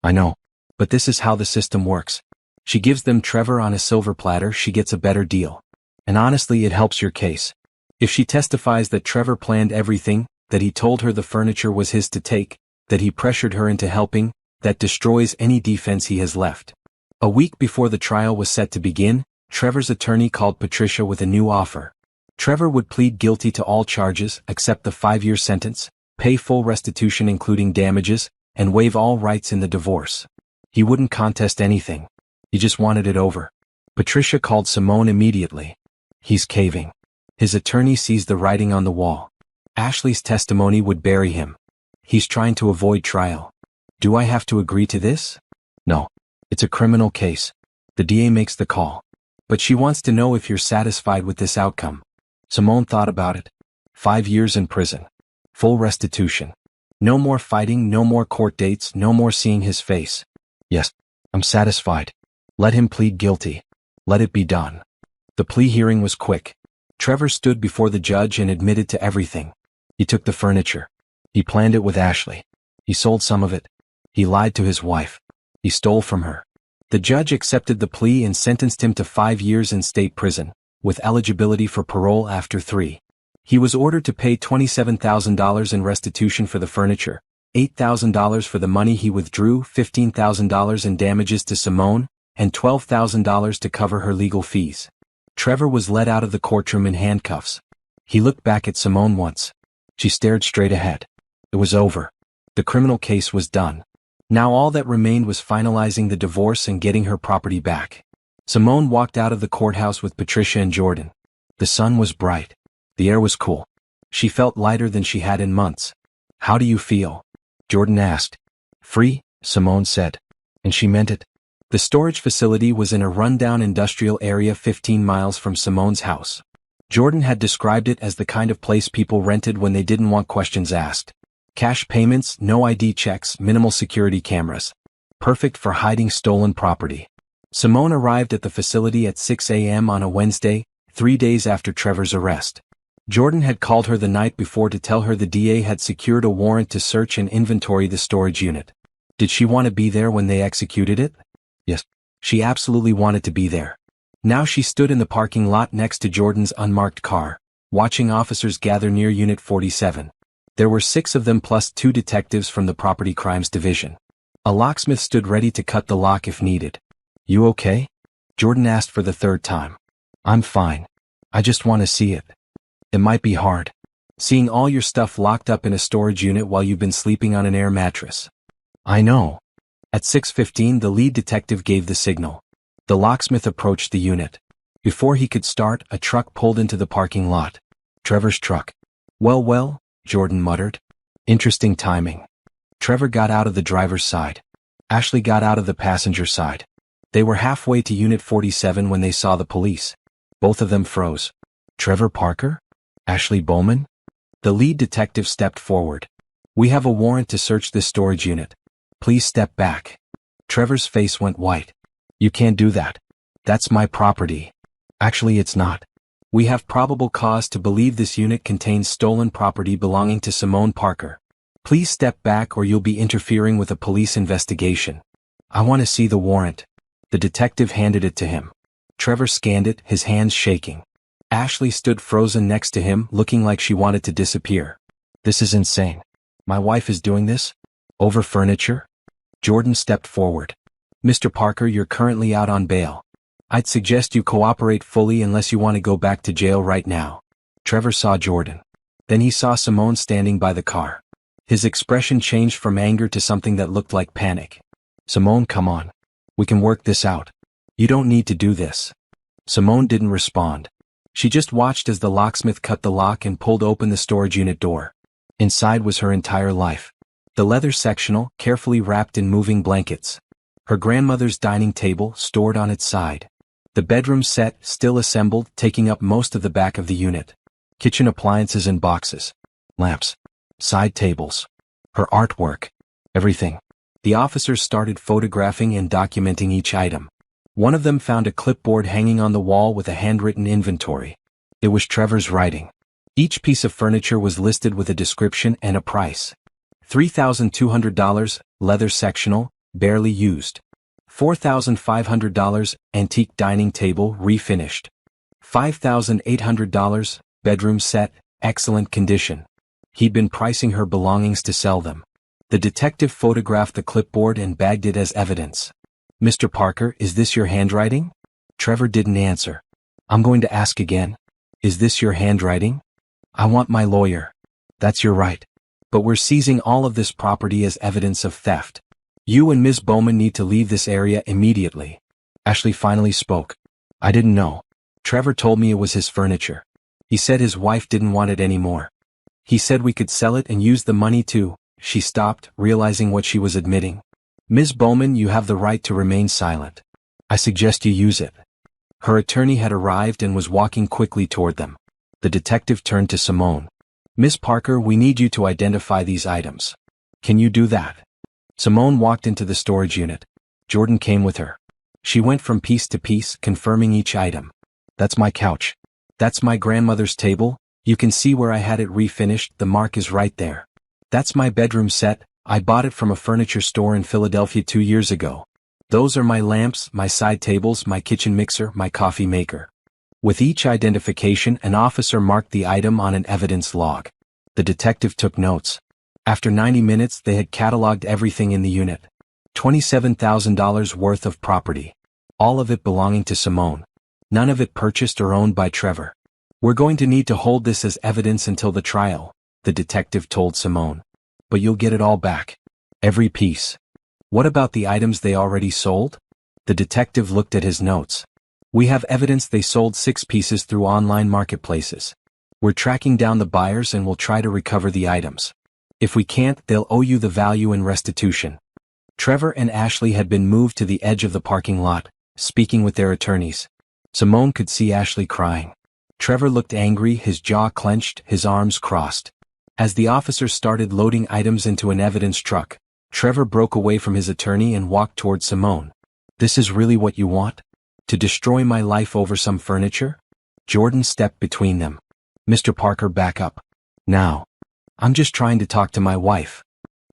I know. But this is how the system works. She gives them Trevor on a silver platter, she gets a better deal. And honestly, it helps your case. If she testifies that Trevor planned everything, that he told her the furniture was his to take, that he pressured her into helping, that destroys any defense he has left. A week before the trial was set to begin, Trevor's attorney called Patricia with a new offer. Trevor would plead guilty to all charges, accept the 5-year sentence, pay full restitution including damages, and waive all rights in the divorce. He wouldn't contest anything. He just wanted it over. Patricia called Simone immediately. He's caving. His attorney sees the writing on the wall. Ashley's testimony would bury him. He's trying to avoid trial. Do I have to agree to this? No. It's a criminal case. The DA makes the call. But she wants to know if you're satisfied with this outcome. Simone thought about it. 5 years in prison. Full restitution. No more fighting, no more court dates, no more seeing his face. Yes, I'm satisfied. Let him plead guilty. Let it be done. The plea hearing was quick. Trevor stood before the judge and admitted to everything. He took the furniture. He planned it with Ashley. He sold some of it. He lied to his wife. He stole from her. The judge accepted the plea and sentenced him to 5 years in state prison, with eligibility for parole after 3. He was ordered to pay $27,000 in restitution for the furniture, $8,000 for the money he withdrew, $15,000 in damages to Simone, and $12,000 to cover her legal fees. Trevor was led out of the courtroom in handcuffs. He looked back at Simone once. She stared straight ahead. It was over. The criminal case was done. Now all that remained was finalizing the divorce and getting her property back. Simone walked out of the courthouse with Patricia and Jordan. The sun was bright. The air was cool. She felt lighter than she had in months. "How do you feel?" Jordan asked. "Free," Simone said. And she meant it. The storage facility was in a rundown industrial area 15 miles from Simone's house. Jordan had described it as the kind of place people rented when they didn't want questions asked. Cash payments, no ID checks, minimal security cameras. Perfect for hiding stolen property. Simone arrived at the facility at 6 a.m. on a Wednesday, 3 days after Trevor's arrest. Jordan had called her the night before to tell her the DA had secured a warrant to search and inventory the storage unit. Did she want to be there when they executed it? Yes, she absolutely wanted to be there. Now she stood in the parking lot next to Jordan's unmarked car, watching officers gather near Unit 47. There were 6 of them plus 2 detectives from the Property Crimes Division. A locksmith stood ready to cut the lock if needed. "You okay?" Jordan asked for the 3rd time. "I'm fine. I just want to see it. It might be hard. Seeing all your stuff locked up in a storage unit while you've been sleeping on an air mattress." "I know." At 6:15 the lead detective gave the signal. The locksmith approached the unit. Before he could start, a truck pulled into the parking lot. Trevor's truck. Well, Jordan muttered. Interesting timing. Trevor got out of the driver's side. Ashley got out of the passenger side. They were halfway to Unit 47 when they saw the police. Both of them froze. "Trevor Parker? Ashley Bowman?" The lead detective stepped forward. "We have a warrant to search this storage unit. Please step back." Trevor's face went white. "You can't do that. That's my property." "Actually, it's not. We have probable cause to believe this unit contains stolen property belonging to Simone Parker. Please step back or you'll be interfering with a police investigation." "I want to see the warrant." The detective handed it to him. Trevor scanned it, his hands shaking. Ashley stood frozen next to him, looking like she wanted to disappear. "This is insane. My wife is doing this? Over furniture?" Jordan stepped forward. "Mr. Parker, you're currently out on bail. I'd suggest you cooperate fully unless you want to go back to jail right now." Trevor saw Jordan. Then he saw Simone standing by the car. His expression changed from anger to something that looked like panic. "Simone, come on. We can work this out. You don't need to do this." Simone didn't respond. She just watched as the locksmith cut the lock and pulled open the storage unit door. Inside was her entire life. The leather sectional, carefully wrapped in moving blankets. Her grandmother's dining table, stored on its side. The bedroom set, still assembled, taking up most of the back of the unit. Kitchen appliances in boxes. Lamps. Side tables. Her artwork. Everything. The officers started photographing and documenting each item. One of them found a clipboard hanging on the wall with a handwritten inventory. It was Trevor's writing. Each piece of furniture was listed with a description and a price. $3,200, leather sectional, barely used. $4,500, antique dining table, refinished. $5,800, bedroom set, excellent condition. He'd been pricing her belongings to sell them. The detective photographed the clipboard and bagged it as evidence. "Mr. Parker, is this your handwriting?" Trevor didn't answer. "I'm going to ask again. Is this your handwriting?" "I want my lawyer." "That's your right. But we're seizing all of this property as evidence of theft. You and Ms. Bowman need to leave this area immediately." Ashley finally spoke. "I didn't know. Trevor told me it was his furniture. He said his wife didn't want it anymore. He said we could sell it and use the money to—" She stopped, realizing what she was admitting. "Ms. Bowman, you have the right to remain silent. I suggest you use it." Her attorney had arrived and was walking quickly toward them. The detective turned to Simone. Miss Parker, we need you to identify these items. Can you do that? Simone walked into the storage unit. Jordan came with her. She went from piece to piece, confirming each item. That's my couch. That's my grandmother's table. You can see where I had it refinished, the mark is right there. That's my bedroom set. I bought it from a furniture store in Philadelphia 2 years ago. Those are my lamps, my side tables, my kitchen mixer, my coffee maker. With each identification, an officer marked the item on an evidence log. The detective took notes. After 90 minutes, they had cataloged everything in the unit. $27,000 worth of property. All of it belonging to Simone. None of it purchased or owned by Trevor. We're going to need to hold this as evidence until the trial, the detective told Simone. But you'll get it all back. Every piece. What about the items they already sold? The detective looked at his notes. We have evidence they sold 6 pieces through online marketplaces. We're tracking down the buyers and we'll try to recover the items. If we can't, they'll owe you the value in restitution. Trevor and Ashley had been moved to the edge of the parking lot, speaking with their attorneys. Simone could see Ashley crying. Trevor looked angry, his jaw clenched, his arms crossed. As the officers started loading items into an evidence truck, Trevor broke away from his attorney and walked toward Simone. This is really what you want? To destroy my life over some furniture? Jordan stepped between them. Mr. Parker, back up. Now. I'm just trying to talk to my wife.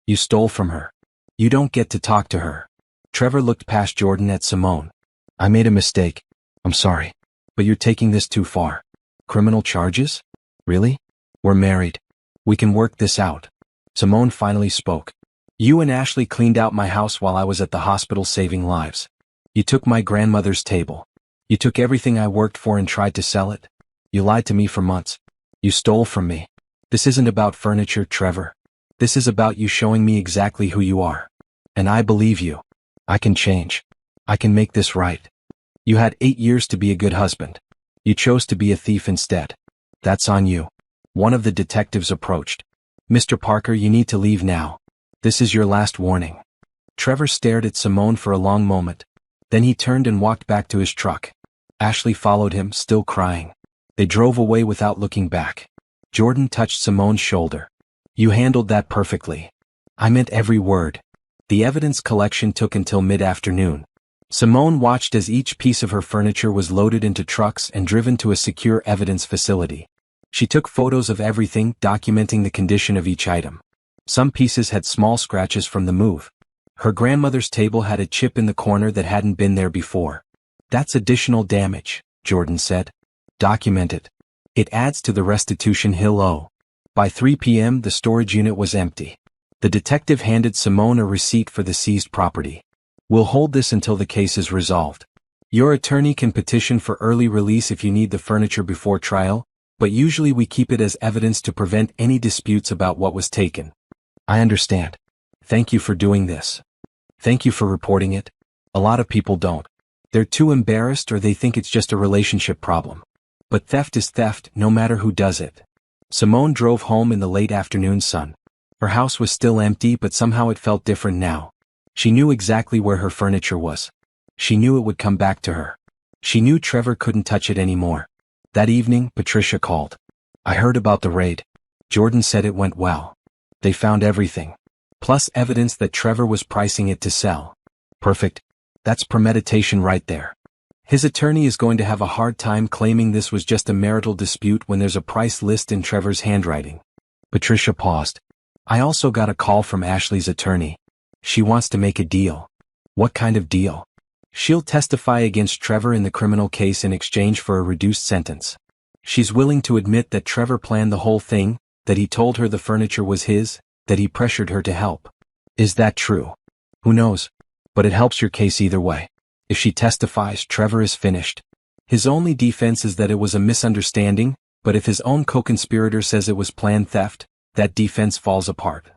You stole from her. You don't get to talk to her. Trevor looked past Jordan at Simone. I made a mistake. I'm sorry. But you're taking this too far. Criminal charges? Really? We're married. We can work this out. Simone finally spoke. You and Ashley cleaned out my house while I was at the hospital saving lives. You took my grandmother's table. You took everything I worked for and tried to sell it. You lied to me for months. You stole from me. This isn't about furniture, Trevor. This is about you showing me exactly who you are. And I believe you. I can change. I can make this right. You had 8 years to be a good husband. You chose to be a thief instead. That's on you. One of the detectives approached. Mr. Parker, you need to leave now. This is your last warning. Trevor stared at Simone for a long moment. Then he turned and walked back to his truck. Ashley followed him, still crying. They drove away without looking back. Jordan touched Simone's shoulder. You handled that perfectly. I meant every word. The evidence collection took until mid-afternoon. Simone watched as each piece of her furniture was loaded into trucks and driven to a secure evidence facility. She took photos of everything, documenting the condition of each item. Some pieces had small scratches from the move. Her grandmother's table had a chip in the corner that hadn't been there before. That's additional damage, Jordan said. Document it. It adds to the restitution he'll owe. By 3 p.m. the storage unit was empty. The detective handed Simone a receipt for the seized property. We'll hold this until the case is resolved. Your attorney can petition for early release if you need the furniture before trial, but usually we keep it as evidence to prevent any disputes about what was taken. I understand. Thank you for doing this. Thank you for reporting it. A lot of people don't. They're too embarrassed or they think it's just a relationship problem. But theft is theft, no matter who does it. Simone drove home in the late afternoon sun. Her house was still empty, but somehow it felt different now. She knew exactly where her furniture was. She knew it would come back to her. She knew Trevor couldn't touch it anymore. That evening, Patricia called. I heard about the raid. Jordan said it went well. They found everything. Plus evidence that Trevor was pricing it to sell. Perfect. That's premeditation right there. His attorney is going to have a hard time claiming this was just a marital dispute when there's a price list in Trevor's handwriting. Patricia paused. I also got a call from Ashley's attorney. She wants to make a deal. What kind of deal? She'll testify against Trevor in the criminal case in exchange for a reduced sentence. She's willing to admit that Trevor planned the whole thing, that he told her the furniture was his, that he pressured her to help. Is that true? Who knows? But it helps your case either way. If she testifies, Trevor is finished. His only defense is that it was a misunderstanding, but if his own co-conspirator says it was planned theft, that defense falls apart.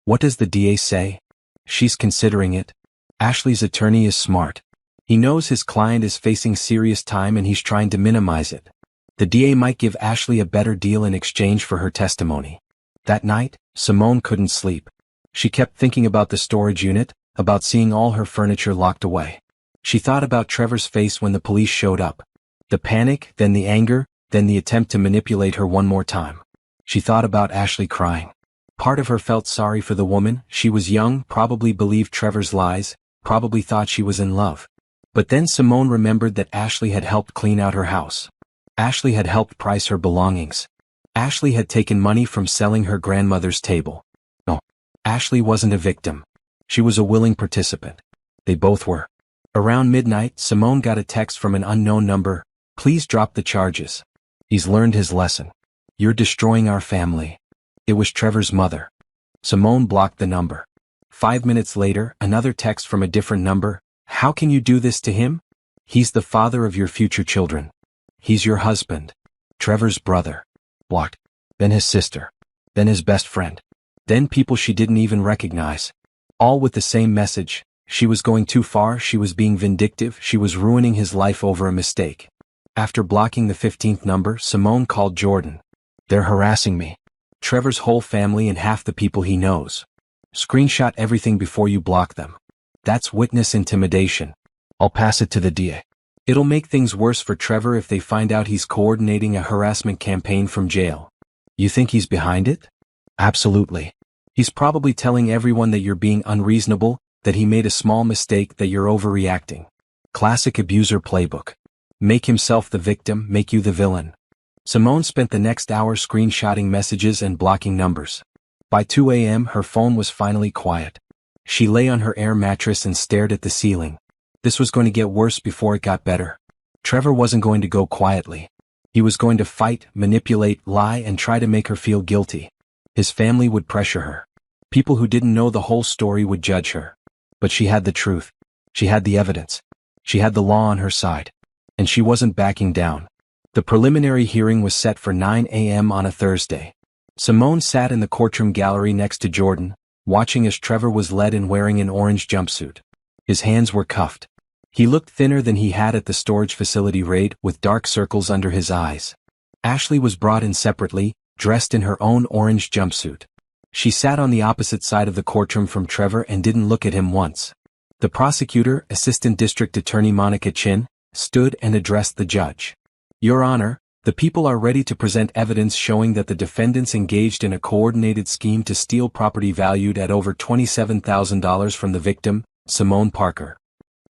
What does the DA say? She's considering it. Ashley's attorney is smart. He knows his client is facing serious time and he's trying to minimize it. The DA might give Ashley a better deal in exchange for her testimony. That night, Simone couldn't sleep. She kept thinking about the storage unit, about seeing all her furniture locked away. She thought about Trevor's face when the police showed up. The panic, then the anger, then the attempt to manipulate her one more time. She thought about Ashley crying. Part of her felt sorry for the woman. She was young, probably believed Trevor's lies, probably thought she was in love. But then Simone remembered that Ashley had helped clean out her house. Ashley had helped price her belongings. Ashley had taken money from selling her grandmother's table. No. Ashley wasn't a victim. She was a willing participant. They both were. Around midnight, Simone got a text from an unknown number. Please drop the charges. He's learned his lesson. You're destroying our family. It was Trevor's mother. Simone blocked the number. 5 minutes later, another text from a different number. How can you do this to him? He's the father of your future children. He's your husband. Trevor's brother. Blocked. Then his sister. Then his best friend. Then people she didn't even recognize. All with the same message. She was going too far, she was being vindictive, she was ruining his life over a mistake. After blocking the 15th number, Simone called Jordan. They're harassing me. Trevor's whole family and half the people he knows. Screenshot everything before you block them. That's witness intimidation. I'll pass it to the DA. It'll make things worse for Trevor if they find out he's coordinating a harassment campaign from jail. You think he's behind it? Absolutely. He's probably telling everyone that you're being unreasonable, that he made a small mistake, that you're overreacting. Classic abuser playbook. Make himself the victim, make you the villain. Simone spent the next hour screenshotting messages and blocking numbers. By 2 a.m. her phone was finally quiet. She lay on her air mattress and stared at the ceiling. This was going to get worse before it got better. Trevor wasn't going to go quietly. He was going to fight, manipulate, lie, and try to make her feel guilty. His family would pressure her. People who didn't know the whole story would judge her. But she had the truth. She had the evidence. She had the law on her side. And she wasn't backing down. The preliminary hearing was set for 9 a.m. on a Thursday. Simone sat in the courtroom gallery next to Jordan, watching as Trevor was led in wearing an orange jumpsuit. His hands were cuffed. He looked thinner than he had at the storage facility raid, with dark circles under his eyes. Ashley was brought in separately, dressed in her own orange jumpsuit. She sat on the opposite side of the courtroom from Trevor and didn't look at him once. The prosecutor, Assistant District Attorney Monica Chin, stood and addressed the judge. Your Honor, the people are ready to present evidence showing that the defendants engaged in a coordinated scheme to steal property valued at over $27,000 from the victim, Simone Parker.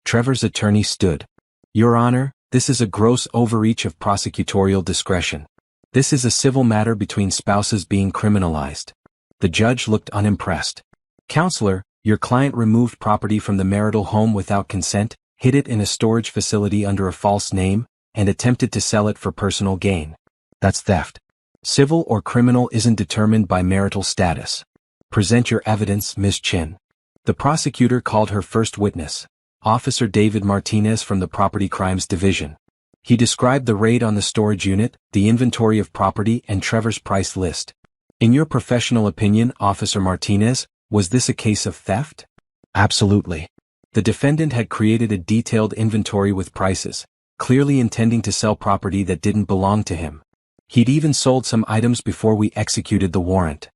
Trevor's attorney stood. Your Honor, this is a gross overreach of prosecutorial discretion. This is a civil matter between spouses being criminalized. The judge looked unimpressed. Counselor, your client removed property from the marital home without consent, hid it in a storage facility under a false name, and attempted to sell it for personal gain. That's theft. Civil or criminal isn't determined by marital status. Present your evidence, Ms. Chin. The prosecutor called her first witness, Officer David Martinez from the Property Crimes Division. He described the raid on the storage unit, the inventory of property, and Trevor's price list. In your professional opinion, Officer Martinez, was this a case of theft? Absolutely. The defendant had created a detailed inventory with prices, clearly intending to sell property that didn't belong to him. He'd even sold some items before we executed the warrant.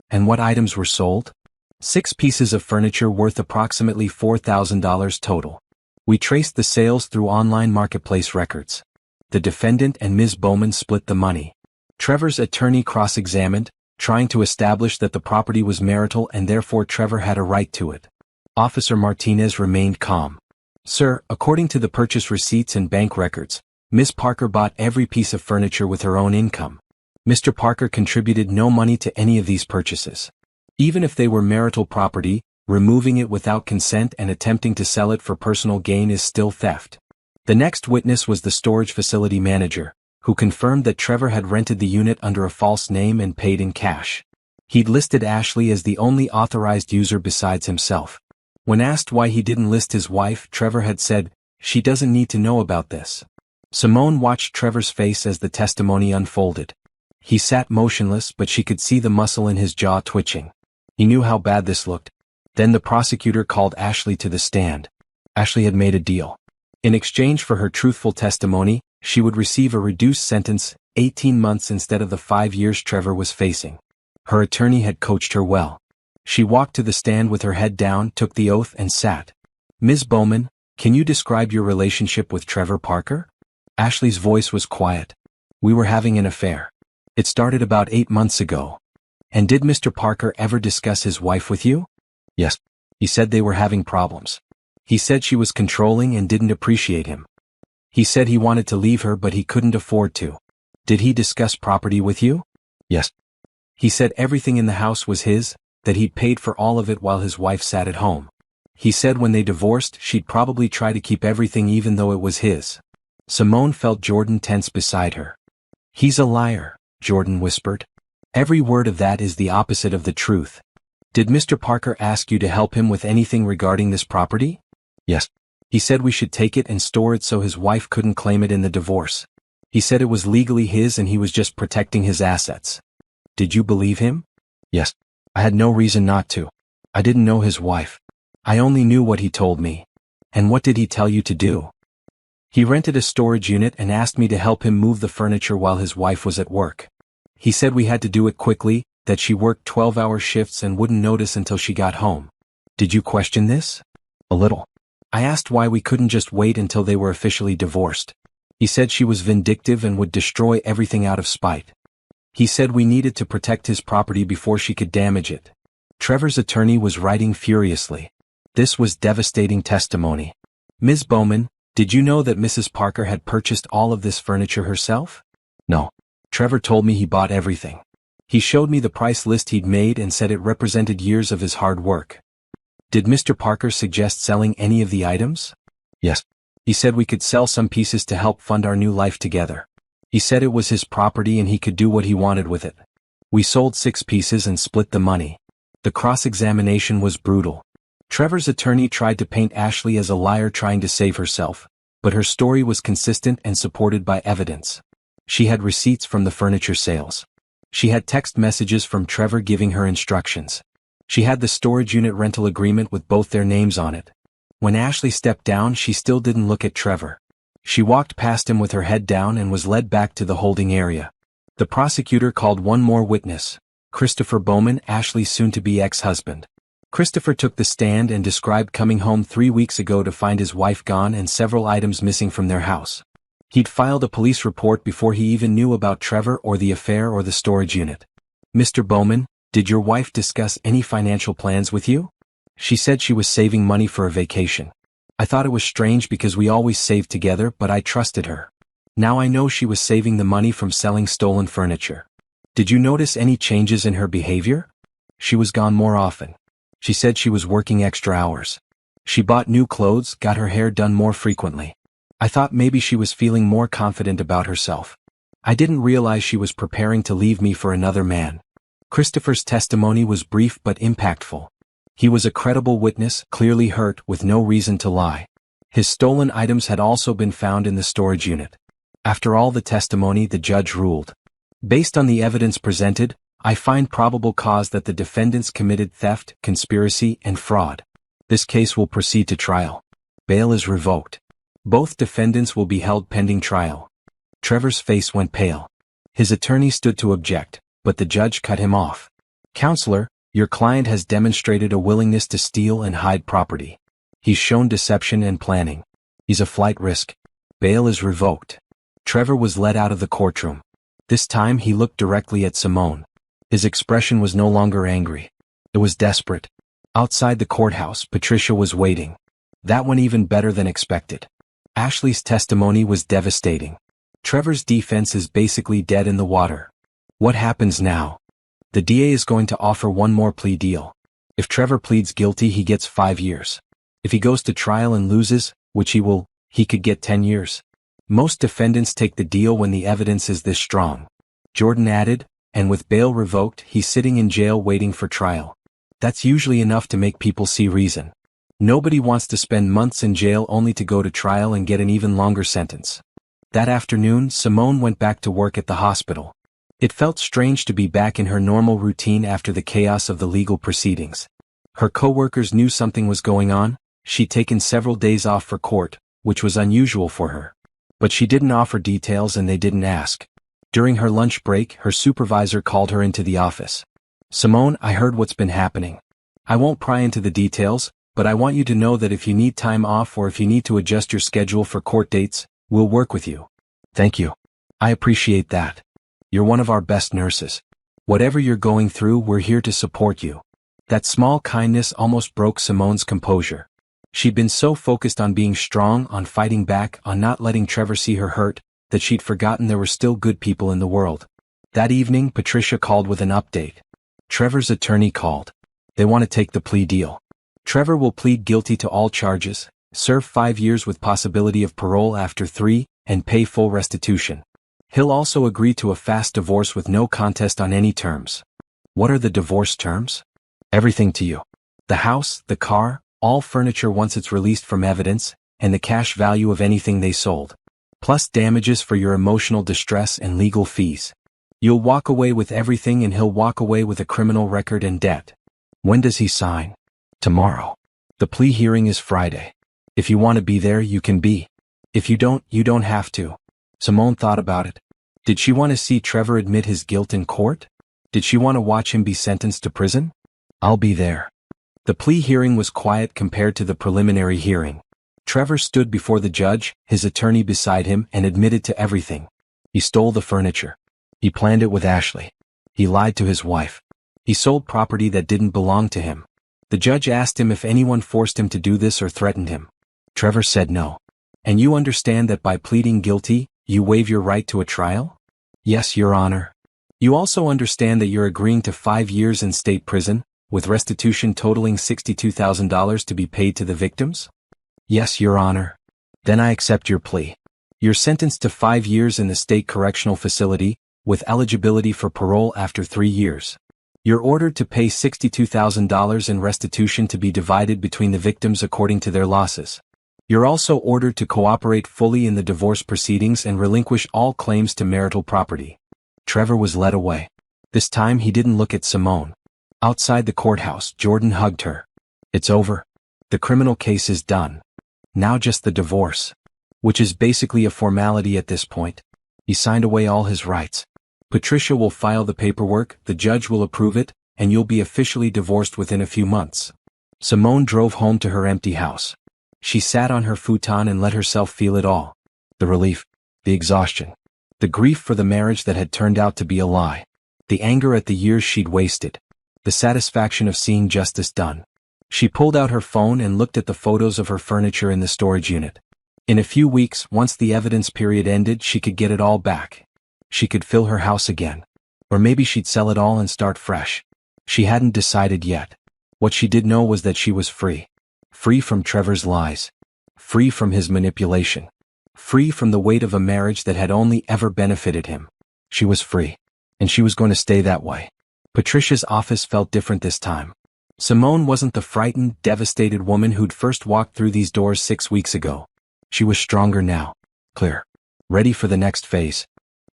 And what items were sold? 6 pieces of furniture worth approximately $4,000 total. We traced the sales through online marketplace records. The defendant and Ms. Bowman split the money. Trevor's attorney cross-examined, trying to establish that the property was marital and therefore Trevor had a right to it. Officer Martinez remained calm. Sir, according to the purchase receipts and bank records, Ms. Parker bought every piece of furniture with her own income. Mr. Parker contributed no money to any of these purchases. Even if they were marital property, removing it without consent and attempting to sell it for personal gain is still theft. The next witness was the storage facility manager, who confirmed that Trevor had rented the unit under a false name and paid in cash. He'd listed Ashley as the only authorized user besides himself. When asked why he didn't list his wife, Trevor had said, "She doesn't need to know about this." Simone watched Trevor's face as the testimony unfolded. He sat motionless, but she could see the muscle in his jaw twitching. He knew how bad this looked. Then the prosecutor called Ashley to the stand. Ashley had made a deal. In exchange for her truthful testimony, she would receive a reduced sentence, 18 months instead of the 5 years Trevor was facing. Her attorney had coached her well. She walked to the stand with her head down, took the oath, and sat. Ms. Bowman, can you describe your relationship with Trevor Parker? Ashley's voice was quiet. We were having an affair. It started about 8 months ago. And did Mr. Parker ever discuss his wife with you? Yes. He said they were having problems. He said she was controlling and didn't appreciate him. He said he wanted to leave her but he couldn't afford to. Did he discuss property with you? Yes. He said everything in the house was his, that he'd paid for all of it while his wife sat at home. He said when they divorced she'd probably try to keep everything even though it was his. Simone felt Jordan tense beside her. He's a liar, Jordan whispered. Every word of that is the opposite of the truth. Did Mr. Parker ask you to help him with anything regarding this property? Yes. He said we should take it and store it so his wife couldn't claim it in the divorce. He said it was legally his and he was just protecting his assets. Did you believe him? Yes. I had no reason not to. I didn't know his wife. I only knew what he told me. And what did he tell you to do? He rented a storage unit and asked me to help him move the furniture while his wife was at work. He said we had to do it quickly, that she worked 12-hour shifts and wouldn't notice until she got home. Did you question this? A little. I asked why we couldn't just wait until they were officially divorced. He said she was vindictive and would destroy everything out of spite. He said we needed to protect his property before she could damage it. Trevor's attorney was writing furiously. This was devastating testimony. Ms. Bowman, did you know that Mrs. Parker had purchased all of this furniture herself? No. Trevor told me he bought everything. He showed me the price list he'd made and said it represented years of his hard work. Did Mr. Parker suggest selling any of the items? Yes. He said we could sell some pieces to help fund our new life together. He said it was his property and he could do what he wanted with it. We sold 6 pieces and split the money. The cross-examination was brutal. Trevor's attorney tried to paint Ashley as a liar trying to save herself, but her story was consistent and supported by evidence. She had receipts from the furniture sales. She had text messages from Trevor giving her instructions. She had the storage unit rental agreement with both their names on it. When Ashley stepped down, she still didn't look at Trevor. She walked past him with her head down and was led back to the holding area. The prosecutor called one more witness, Christopher Bowman, Ashley's soon-to-be ex-husband. Christopher took the stand and described coming home 3 weeks ago to find his wife gone and several items missing from their house. He'd filed a police report before he even knew about Trevor or the affair or the storage unit. Mr. Bowman, did your wife discuss any financial plans with you? She said she was saving money for a vacation. I thought it was strange because we always saved together, but I trusted her. Now I know she was saving the money from selling stolen furniture. Did you notice any changes in her behavior? She was gone more often. She said she was working extra hours. She bought new clothes, got her hair done more frequently. I thought maybe she was feeling more confident about herself. I didn't realize she was preparing to leave me for another man. Christopher's testimony was brief but impactful. He was a credible witness, clearly hurt, with no reason to lie. His stolen items had also been found in the storage unit. After all the testimony, the judge ruled. Based on the evidence presented, I find probable cause that the defendants committed theft, conspiracy, and fraud. This case will proceed to trial. Bail is revoked. Both defendants will be held pending trial. Trevor's face went pale. His attorney stood to object, but the judge cut him off. Counselor, your client has demonstrated a willingness to steal and hide property. He's shown deception and planning. He's a flight risk. Bail is revoked. Trevor was led out of the courtroom. This time he looked directly at Simone. His expression was no longer angry. It was desperate. Outside the courthouse, Patricia was waiting. That went even better than expected. Ashley's testimony was devastating. Trevor's defense is basically dead in the water. What happens now? The DA is going to offer one more plea deal. If Trevor pleads guilty, he gets 5 years. If he goes to trial and loses, which he will, he could get 10 years. Most defendants take the deal when the evidence is this strong. Jordan added, and with bail revoked, he's sitting in jail waiting for trial. That's usually enough to make people see reason. Nobody wants to spend months in jail only to go to trial and get an even longer sentence. That afternoon, Simone went back to work at the hospital. It felt strange to be back in her normal routine after the chaos of the legal proceedings. Her coworkers knew something was going on. She'd taken several days off for court, which was unusual for her. But she didn't offer details and they didn't ask. During her lunch break, her supervisor called her into the office. Simone, I heard what's been happening. I won't pry into the details, but I want you to know that if you need time off or if you need to adjust your schedule for court dates, we'll work with you. Thank you. I appreciate that. You're one of our best nurses. Whatever you're going through, we're here to support you. That small kindness almost broke Simone's composure. She'd been so focused on being strong, on fighting back, on not letting Trevor see her hurt, that she'd forgotten there were still good people in the world. That evening, Patricia called with an update. Trevor's attorney called. They want to take the plea deal. Trevor will plead guilty to all charges, serve 5 years with possibility of parole after 3, and pay full restitution. He'll also agree to a fast divorce with no contest on any terms. What are the divorce terms? Everything to you. The house, the car, all furniture once it's released from evidence, and the cash value of anything they sold. Plus damages for your emotional distress and legal fees. You'll walk away with everything and he'll walk away with a criminal record and debt. When does he sign? Tomorrow. The plea hearing is Friday. If you want to be there, you can be. If you don't have to. Simone thought about it. Did she want to see Trevor admit his guilt in court? Did she want to watch him be sentenced to prison? I'll be there. The plea hearing was quiet compared to the preliminary hearing. Trevor stood before the judge, his attorney beside him, and admitted to everything. He stole the furniture. He planned it with Ashley. He lied to his wife. He sold property that didn't belong to him. The judge asked him if anyone forced him to do this or threatened him. Trevor said no. And you understand that by pleading guilty, you waive your right to a trial? Yes, Your Honor. You also understand that you're agreeing to 5 years in state prison, with restitution totaling $62,000 to be paid to the victims? Yes, Your Honor. Then I accept your plea. You're sentenced to 5 years in the state correctional facility, with eligibility for parole after 3 years. You're ordered to pay $62,000 in restitution to be divided between the victims according to their losses. You're also ordered to cooperate fully in the divorce proceedings and relinquish all claims to marital property. Trevor was led away. This time he didn't look at Simone. Outside the courthouse, Jordan hugged her. It's over. The criminal case is done. Now just the divorce. Which is basically a formality at this point. He signed away all his rights. Patricia will file the paperwork, the judge will approve it, and you'll be officially divorced within a few months. Simone drove home to her empty house. She sat on her futon and let herself feel it all. The relief, the exhaustion, the grief for the marriage that had turned out to be a lie, the anger at the years she'd wasted, the satisfaction of seeing justice done. She pulled out her phone and looked at the photos of her furniture in the storage unit. In a few weeks, once the evidence period ended, she could get it all back. She could fill her house again. Or maybe she'd sell it all and start fresh. She hadn't decided yet. What she did know was that she was free. Free from Trevor's lies. Free from his manipulation. Free from the weight of a marriage that had only ever benefited him. She was free. And she was going to stay that way. Patricia's office felt different this time. Simone wasn't the frightened, devastated woman who'd first walked through these doors 6 weeks ago. She was stronger now. Clear. Ready for the next phase.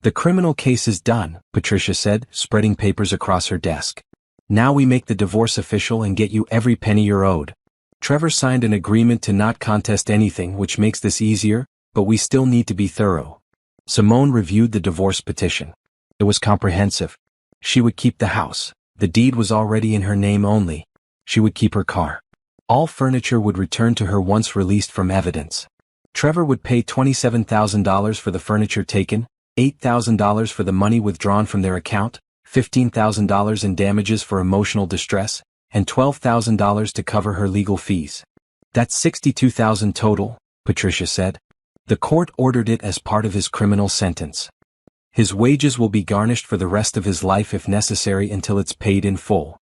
The criminal case is done, Patricia said, spreading papers across her desk. Now we make the divorce official and get you every penny you're owed. Trevor signed an agreement to not contest anything, which makes this easier, but we still need to be thorough. Simone reviewed the divorce petition. It was comprehensive. She would keep the house. The deed was already in her name only. She would keep her car. All furniture would return to her once released from evidence. Trevor would pay $27,000 for the furniture taken, $8,000 for the money withdrawn from their account, $15,000 in damages for emotional distress, and $12,000 to cover her legal fees. That's $62,000 total, Patricia said. The court ordered it as part of his criminal sentence. His wages will be garnished for the rest of his life if necessary until it's paid in full.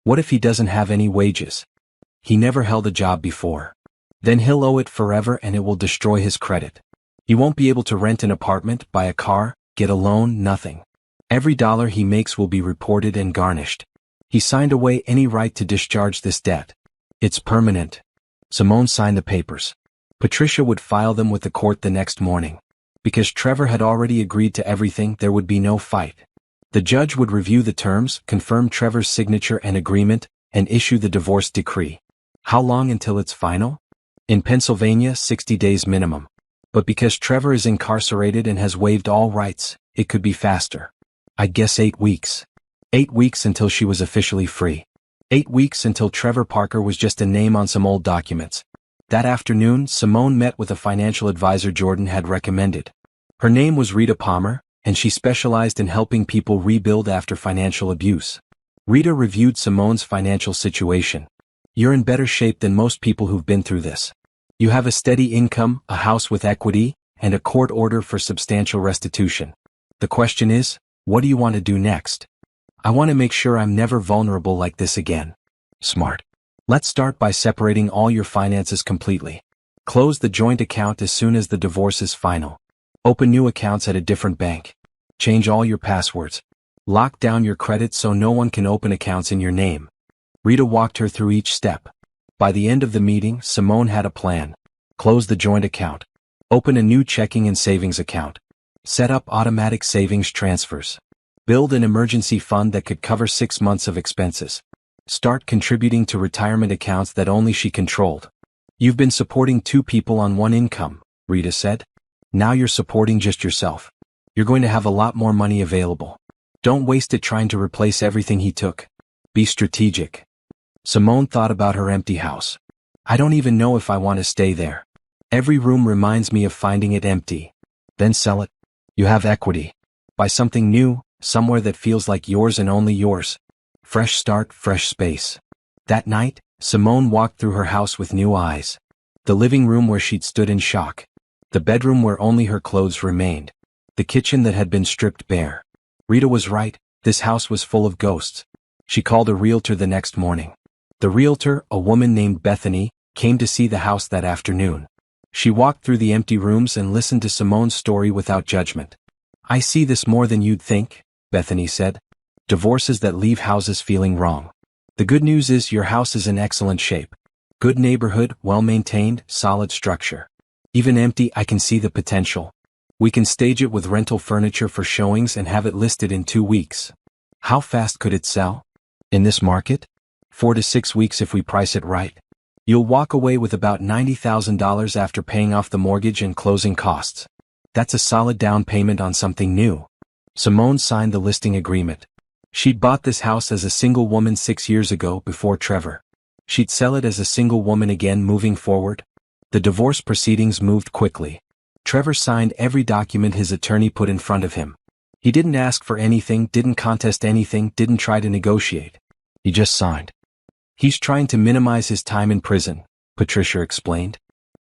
What if he doesn't have any wages? He never held a job before. Then he'll owe it forever and it will destroy his credit. He won't be able to rent an apartment, buy a car, get a loan, nothing. Every dollar he makes will be reported and garnished. He signed away any right to discharge this debt. It's permanent. Simone signed the papers. Patricia would file them with the court the next morning. Because Trevor had already agreed to everything, there would be no fight. The judge would review the terms, confirm Trevor's signature and agreement, and issue the divorce decree. How long until it's final? In Pennsylvania, 60 days minimum. But because Trevor is incarcerated and has waived all rights, it could be faster. I guess 8 weeks. 8 weeks until she was officially free. 8 weeks until Trevor Parker was just a name on some old documents. That afternoon, Simone met with a financial advisor Jordan had recommended. Her name was Rita Palmer, and she specialized in helping people rebuild after financial abuse. Rita reviewed Simone's financial situation. You're in better shape than most people who've been through this. You have a steady income, a house with equity, and a court order for substantial restitution. The question is, what do you want to do next? I want to make sure I'm never vulnerable like this again. Smart. Let's start by separating all your finances completely. Close the joint account as soon as the divorce is final. Open new accounts at a different bank. Change all your passwords. Lock down your credit so no one can open accounts in your name. Rita walked her through each step. By the end of the meeting, Simone had a plan. Close the joint account. Open a new checking and savings account. Set up automatic savings transfers. Build an emergency fund that could cover 6 months of expenses. Start contributing to retirement accounts that only she controlled. You've been supporting 2 people on 1 income, Rita said. Now you're supporting just yourself. You're going to have a lot more money available. Don't waste it trying to replace everything he took. Be strategic. Simone thought about her empty house. I don't even know if I want to stay there. Every room reminds me of finding it empty. Then sell it. You have equity. Buy something new, somewhere that feels like yours and only yours. Fresh start, fresh space. That night, Simone walked through her house with new eyes. The living room where she'd stood in shock. The bedroom where only her clothes remained. The kitchen that had been stripped bare. Rita was right, this house was full of ghosts. She called a realtor the next morning. The realtor, a woman named Bethany, came to see the house that afternoon. She walked through the empty rooms and listened to Simone's story without judgment. I see this more than you'd think, Bethany said. Divorces that leave houses feeling wrong. The good news is your house is in excellent shape. Good neighborhood, well-maintained, solid structure. Even empty, I can see the potential. We can stage it with rental furniture for showings and have it listed in 2 weeks. How fast could it sell? In this market? 4 to 6 weeks if we price it right. You'll walk away with about $90,000 after paying off the mortgage and closing costs. That's a solid down payment on something new. Simone signed the listing agreement. She'd bought this house as a single woman 6 years ago before Trevor. She'd sell it as a single woman again moving forward. The divorce proceedings moved quickly. Trevor signed every document his attorney put in front of him. He didn't ask for anything, didn't contest anything, didn't try to negotiate. He just signed. He's trying to minimize his time in prison, Patricia explained.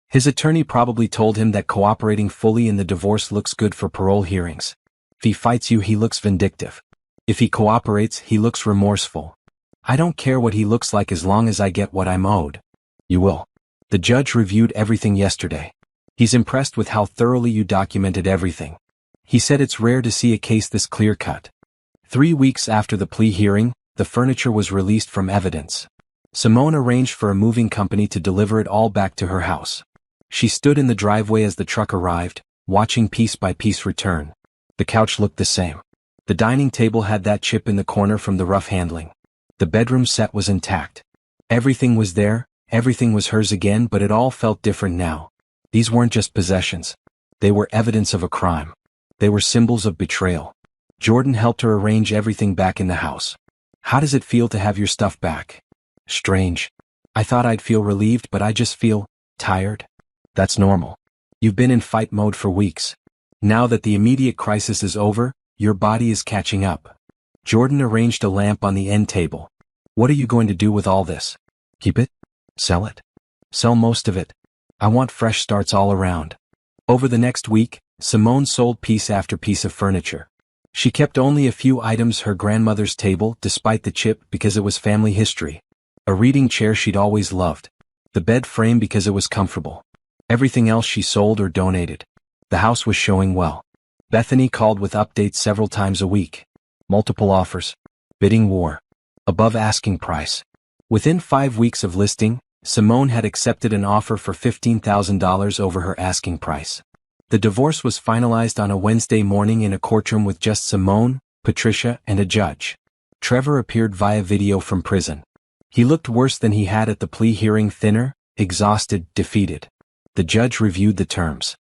His attorney probably told him that cooperating fully in the divorce looks good for parole hearings. If he fights you, he looks vindictive. If he cooperates, he looks remorseful. I don't care what he looks like as long as I get what I'm owed. You will. The judge reviewed everything yesterday. He's impressed with how thoroughly you documented everything. He said it's rare to see a case this clear-cut. 3 weeks after the plea hearing, the furniture was released from evidence. Simone arranged for a moving company to deliver it all back to her house. She stood in the driveway as the truck arrived, watching piece by piece return. The couch looked the same. The dining table had that chip in the corner from the rough handling. The bedroom set was intact. Everything was there, everything was hers again, but it all felt different now. These weren't just possessions. They were evidence of a crime. They were symbols of betrayal. Jordan helped her arrange everything back in the house. How does it feel to have your stuff back? Strange. I thought I'd feel relieved, but I just feel tired. That's normal. You've been in fight mode for weeks. Now that the immediate crisis is over, your body is catching up. Jordan arranged a lamp on the end table. What are you going to do with all this? Keep it? Sell it? Sell most of it. I want fresh starts all around. Over the next week, Simone sold piece after piece of furniture. She kept only a few items, her grandmother's table, despite the chip, because it was family history. A reading chair she'd always loved. The bed frame because it was comfortable. Everything else she sold or donated. The house was showing well. Bethany called with updates several times a week. Multiple offers. Bidding war. Above asking price. Within 5 weeks of listing, Simone had accepted an offer for $15,000 over her asking price. The divorce was finalized on a Wednesday morning in a courtroom with just Simone, Patricia, and a judge. Trevor appeared via video from prison. He looked worse than he had at the plea hearing, thinner, exhausted, defeated. The judge reviewed the terms.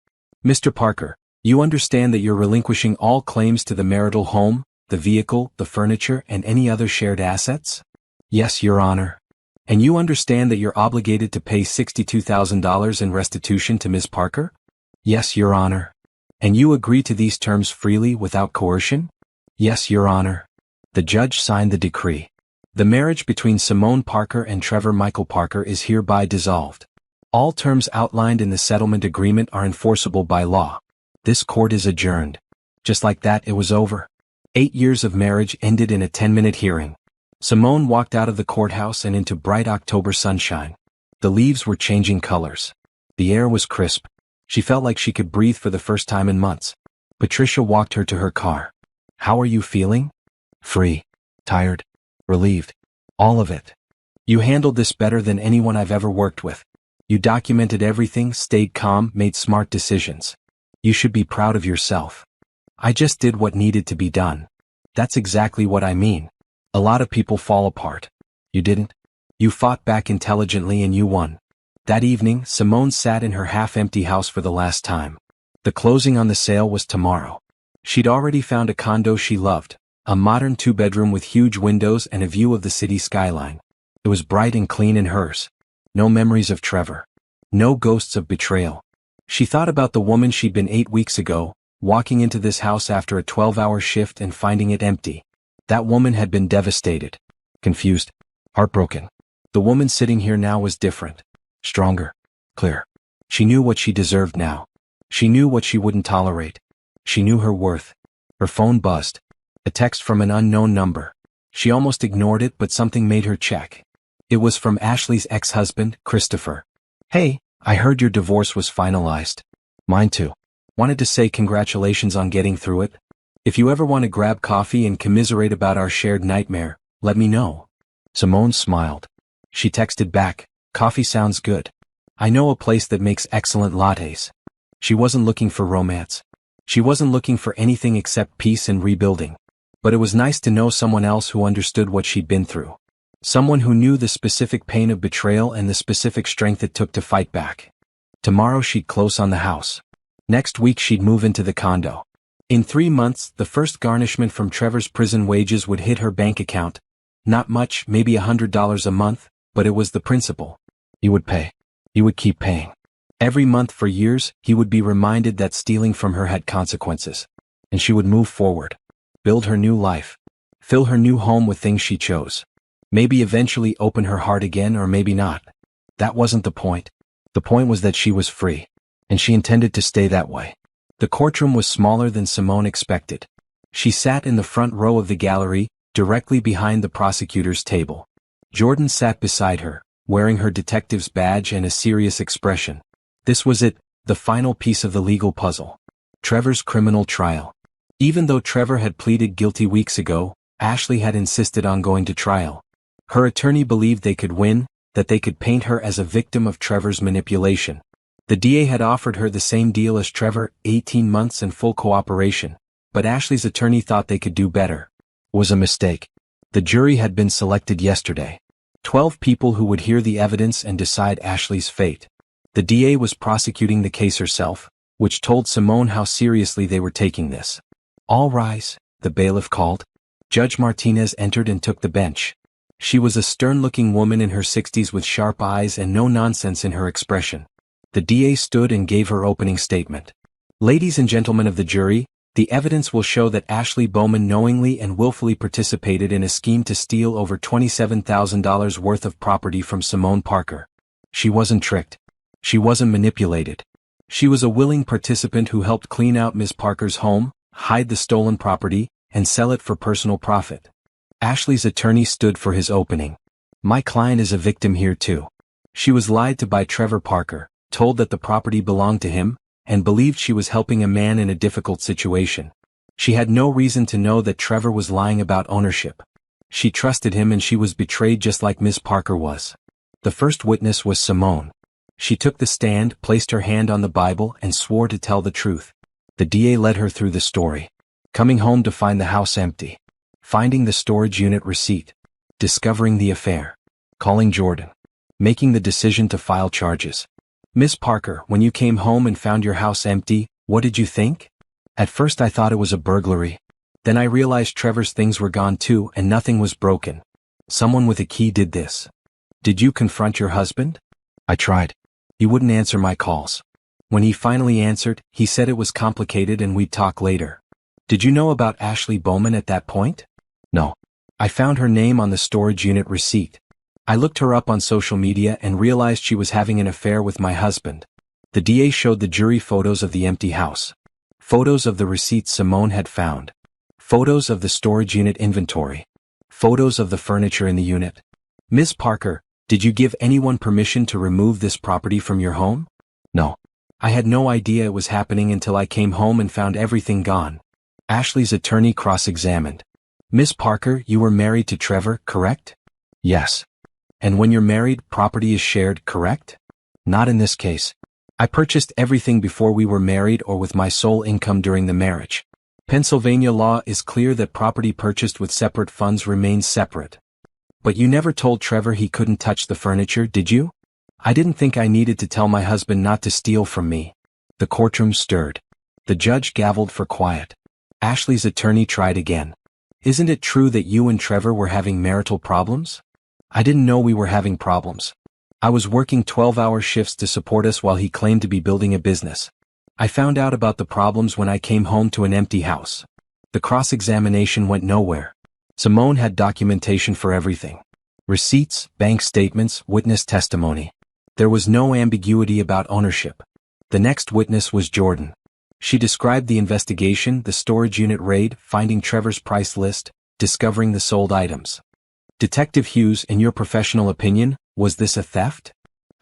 Mr. Parker, you understand that you're relinquishing all claims to the marital home, the vehicle, the furniture, and any other shared assets? Yes, Your Honor. And you understand that you're obligated to pay $62,000 in restitution to Ms. Parker? Yes, Your Honor. And you agree to these terms freely without coercion? Yes, Your Honor. The judge signed the decree. The marriage between Simone Parker and Trevor Michael Parker is hereby dissolved. All terms outlined in the settlement agreement are enforceable by law. This court is adjourned. Just like that, it was over. 8 years of marriage ended in a 10-minute hearing. Simone walked out of the courthouse and into bright October sunshine. The leaves were changing colors. The air was crisp. She felt like she could breathe for the first time in months. Patricia walked her to her car. How are you feeling? Free. Tired. Relieved. All of it. You handled this better than anyone I've ever worked with. You documented everything, stayed calm, made smart decisions. You should be proud of yourself. I just did what needed to be done. That's exactly what I mean. A lot of people fall apart. You didn't. You fought back intelligently and you won. That evening, Simone sat in her half-empty house for the last time. The closing on the sale was tomorrow. She'd already found a condo she loved, a modern 2-bedroom with huge windows and a view of the city skyline. It was bright and clean and hers. No memories of Trevor. No ghosts of betrayal. She thought about the woman she'd been 8 weeks ago, walking into this house after a 12-hour shift and finding it empty. That woman had been devastated. Confused. Heartbroken. The woman sitting here now was different. Stronger. Clear. She knew what she deserved now. She knew what she wouldn't tolerate. She knew her worth. Her phone buzzed. A text from an unknown number. She almost ignored it, but something made her check. It was from Ashley's ex-husband, Christopher. Hey, I heard your divorce was finalized. Mine too. Wanted to say congratulations on getting through it. If you ever want to grab coffee and commiserate about our shared nightmare, let me know. Simone smiled. She texted back, coffee sounds good. I know a place that makes excellent lattes. She wasn't looking for romance. She wasn't looking for anything except peace and rebuilding. But it was nice to know someone else who understood what she'd been through. Someone who knew the specific pain of betrayal and the specific strength it took to fight back. Tomorrow she'd close on the house. Next week she'd move into the condo. In 3 months, the first garnishment from Trevor's prison wages would hit her bank account. Not much, maybe $100 a month, but it was the principle. He would pay. He would keep paying. Every month for years, he would be reminded that stealing from her had consequences. And she would move forward. Build her new life. Fill her new home with things she chose. Maybe eventually open her heart again, or maybe not. That wasn't the point. The point was that she was free. And she intended to stay that way. The courtroom was smaller than Simone expected. She sat in the front row of the gallery, directly behind the prosecutor's table. Jordan sat beside her, wearing her detective's badge and a serious expression. This was it, the final piece of the legal puzzle. Trevor's criminal trial. Even though Trevor had pleaded guilty weeks ago, Ashley had insisted on going to trial. Her attorney believed they could win, that they could paint her as a victim of Trevor's manipulation. The DA had offered her the same deal as Trevor, 18 months and full cooperation, but Ashley's attorney thought they could do better. It was a mistake. The jury had been selected yesterday. 12 people who would hear the evidence and decide Ashley's fate. The DA was prosecuting the case herself, which told Simone how seriously they were taking this. All rise, the bailiff called. Judge Martinez entered and took the bench. She was a stern-looking woman in her 60s with sharp eyes and no nonsense in her expression. The DA stood and gave her opening statement. Ladies and gentlemen of the jury, the evidence will show that Ashley Bowman knowingly and willfully participated in a scheme to steal over $27,000 worth of property from Simone Parker. She wasn't tricked. She wasn't manipulated. She was a willing participant who helped clean out Ms. Parker's home, hide the stolen property, and sell it for personal profit. Ashley's attorney stood for his opening. My client is a victim here too. She was lied to by Trevor Parker, told that the property belonged to him, and believed she was helping a man in a difficult situation. She had no reason to know that Trevor was lying about ownership. She trusted him and she was betrayed just like Miss Parker was. The first witness was Simone. She took the stand, placed her hand on the Bible, and swore to tell the truth. The DA led her through the story. Coming home to find the house empty. Finding the storage unit receipt. Discovering the affair. Calling Jordan. Making the decision to file charges. Miss Parker, when you came home and found your house empty, what did you think? At first I thought it was a burglary. Then I realized Trevor's things were gone too and nothing was broken. Someone with a key did this. Did you confront your husband? I tried. He wouldn't answer my calls. When he finally answered, he said it was complicated and we'd talk later. Did you know about Ashley Bowman at that point? No. I found her name on the storage unit receipt. I looked her up on social media and realized she was having an affair with my husband. The DA showed the jury photos of the empty house. Photos of the receipts Simone had found. Photos of the storage unit inventory. Photos of the furniture in the unit. Ms. Parker, did you give anyone permission to remove this property from your home? No. I had no idea it was happening until I came home and found everything gone. Ashley's attorney cross-examined. Ms. Parker, you were married to Trevor, correct? Yes. And when you're married, property is shared, correct? Not in this case. I purchased everything before we were married or with my sole income during the marriage. Pennsylvania law is clear that property purchased with separate funds remains separate. But you never told Trevor he couldn't touch the furniture, did you? I didn't think I needed to tell my husband not to steal from me. The courtroom stirred. The judge gavelled for quiet. Ashley's attorney tried again. Isn't it true that you and Trevor were having marital problems? I didn't know we were having problems. I was working 12-hour shifts to support us while he claimed to be building a business. I found out about the problems when I came home to an empty house. The cross-examination went nowhere. Simone had documentation for everything. Receipts, bank statements, witness testimony. There was no ambiguity about ownership. The next witness was Jordan. She described the investigation, the storage unit raid, finding Trevor's price list, discovering the sold items. Detective Hughes, in your professional opinion, was this a theft?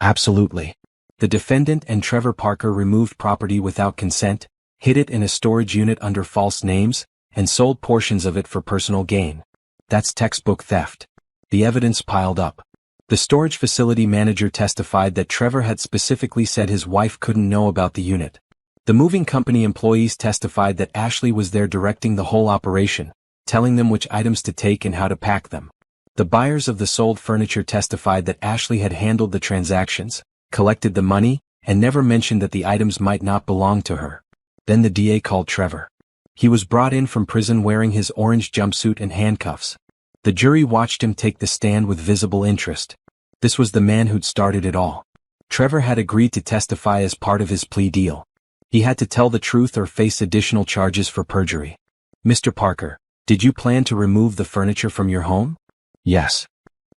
Absolutely. The defendant and Trevor Parker removed property without consent, hid it in a storage unit under false names, and sold portions of it for personal gain. That's textbook theft. The evidence piled up. The storage facility manager testified that Trevor had specifically said his wife couldn't know about the unit. The moving company employees testified that Ashley was there directing the whole operation, telling them which items to take and how to pack them. The buyers of the sold furniture testified that Ashley had handled the transactions, collected the money, and never mentioned that the items might not belong to her. Then the DA called Trevor. He was brought in from prison wearing his orange jumpsuit and handcuffs. The jury watched him take the stand with visible interest. This was the man who'd started it all. Trevor had agreed to testify as part of his plea deal. He had to tell the truth or face additional charges for perjury. Mr. Parker, did you plan to remove the furniture from your home? Yes.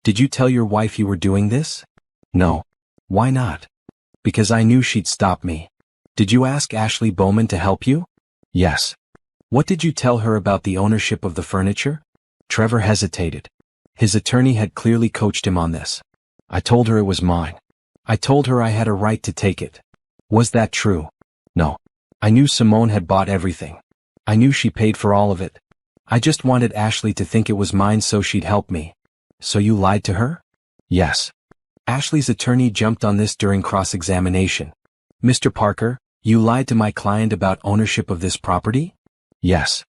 Did you tell your wife you were doing this? No. Why not? Because I knew she'd stop me. Did you ask Ashley Bowman to help you? Yes. What did you tell her about the ownership of the furniture? Trevor hesitated. His attorney had clearly coached him on this. I told her it was mine. I told her I had a right to take it. Was that true? No. I knew Simone had bought everything. I knew she paid for all of it. I just wanted Ashley to think it was mine so she'd help me. So you lied to her? Yes. Ashley's attorney jumped on this during cross-examination. Mr. Parker, you lied to my client about ownership of this property? Yes.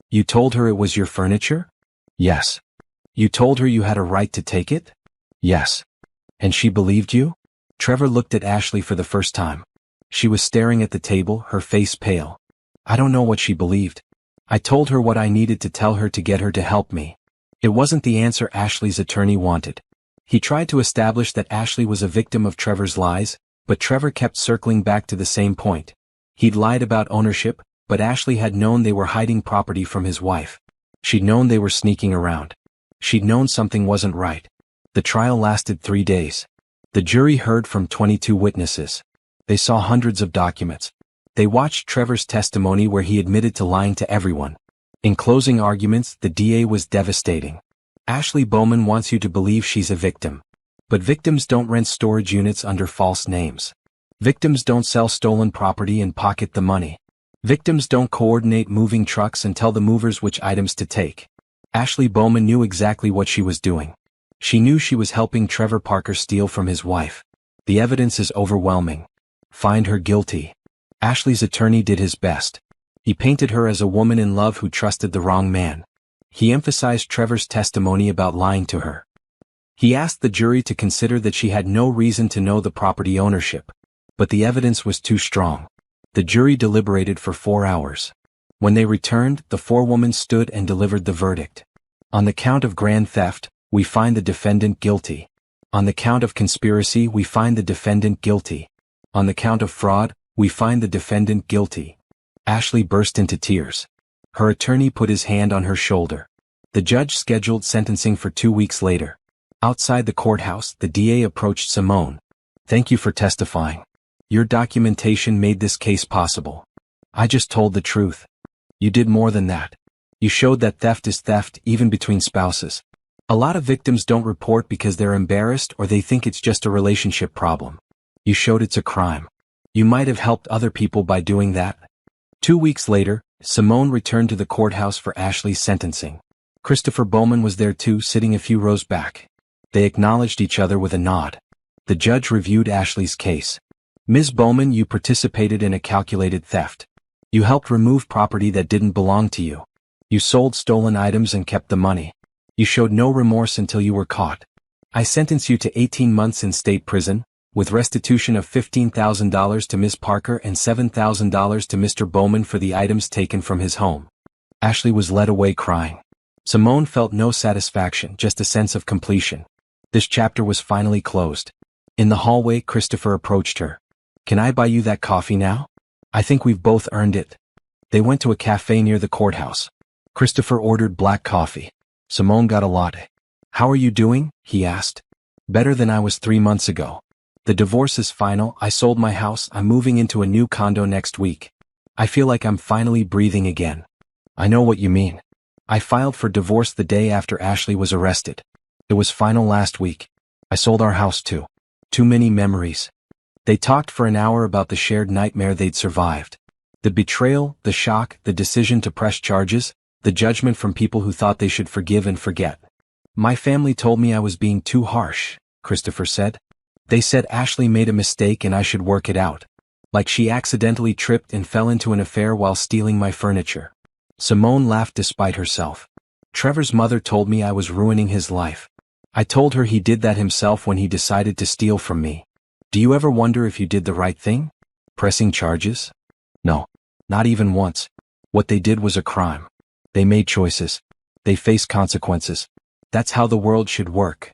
You told her it was your furniture? Yes. You told her you had a right to take it? Yes. And she believed you? Trevor looked at Ashley for the first time. She was staring at the table, her face pale. I don't know what she believed. I told her what I needed to tell her to get her to help me. It wasn't the answer Ashley's attorney wanted. He tried to establish that Ashley was a victim of Trevor's lies, but Trevor kept circling back to the same point. He'd lied about ownership, but Ashley had known they were hiding property from his wife. She'd known they were sneaking around. She'd known something wasn't right. The trial lasted 3 days. The jury heard from 22 witnesses. They saw hundreds of documents. They watched Trevor's testimony where he admitted to lying to everyone. In closing arguments, the DA was devastating. Ashley Bowman wants you to believe she's a victim. But victims don't rent storage units under false names. Victims don't sell stolen property and pocket the money. Victims don't coordinate moving trucks and tell the movers which items to take. Ashley Bowman knew exactly what she was doing. She knew she was helping Trevor Parker steal from his wife. The evidence is overwhelming. Find her guilty. Ashley's attorney did his best. He painted her as a woman in love who trusted the wrong man. He emphasized Trevor's testimony about lying to her. He asked the jury to consider that she had no reason to know the property ownership. But the evidence was too strong. The jury deliberated for 4 hours. When they returned, the forewoman stood and delivered the verdict. On the count of grand theft, we find the defendant guilty. On the count of conspiracy, we find the defendant guilty. On the count of fraud, We find the defendant guilty. Ashley burst into tears. Her attorney put his hand on her shoulder. The judge scheduled sentencing for 2 weeks later. Outside the courthouse, the DA approached Simone. "Thank you for testifying. Your documentation made this case possible. I just told the truth. You did more than that. You showed that theft is theft even between spouses. A lot of victims don't report because they're embarrassed or they think it's just a relationship problem. You showed it's a crime. You might have helped other people by doing that." 2 weeks later, Simone returned to the courthouse for Ashley's sentencing. Christopher Bowman was there too, sitting a few rows back. They acknowledged each other with a nod. The judge reviewed Ashley's case. "Ms. Bowman, you participated in a calculated theft. You helped remove property that didn't belong to you. You sold stolen items and kept the money. You showed no remorse until you were caught. I sentence you to 18 months in state prison, with restitution of $15,000 to Ms. Parker and $7,000 to Mr. Bowman for the items taken from his home." Ashley was led away crying. Simone felt no satisfaction, just a sense of completion. This chapter was finally closed. In the hallway, Christopher approached her. "Can I buy you that coffee now? I think we've both earned it." They went to a cafe near the courthouse. Christopher ordered black coffee. Simone got a latte. "How are you doing?" he asked. "Better than I was 3 months ago. The divorce is final. I sold my house. I'm moving into a new condo next week. I feel like I'm finally breathing again." "I know what you mean. I filed for divorce the day after Ashley was arrested. It was final last week. I sold our house too. Too many memories." They talked for an hour about the shared nightmare they'd survived. The betrayal, the shock, the decision to press charges, the judgment from people who thought they should forgive and forget. "My family told me I was being too harsh," Christopher said. "They said Ashley made a mistake and I should work it out. Like she accidentally tripped and fell into an affair while stealing my furniture." Simone laughed despite herself. "Trevor's mother told me I was ruining his life. I told her he did that himself when he decided to steal from me. Do you ever wonder if you did the right thing? Pressing charges? No. Not even once. What they did was a crime. They made choices. They faced consequences. That's how the world should work."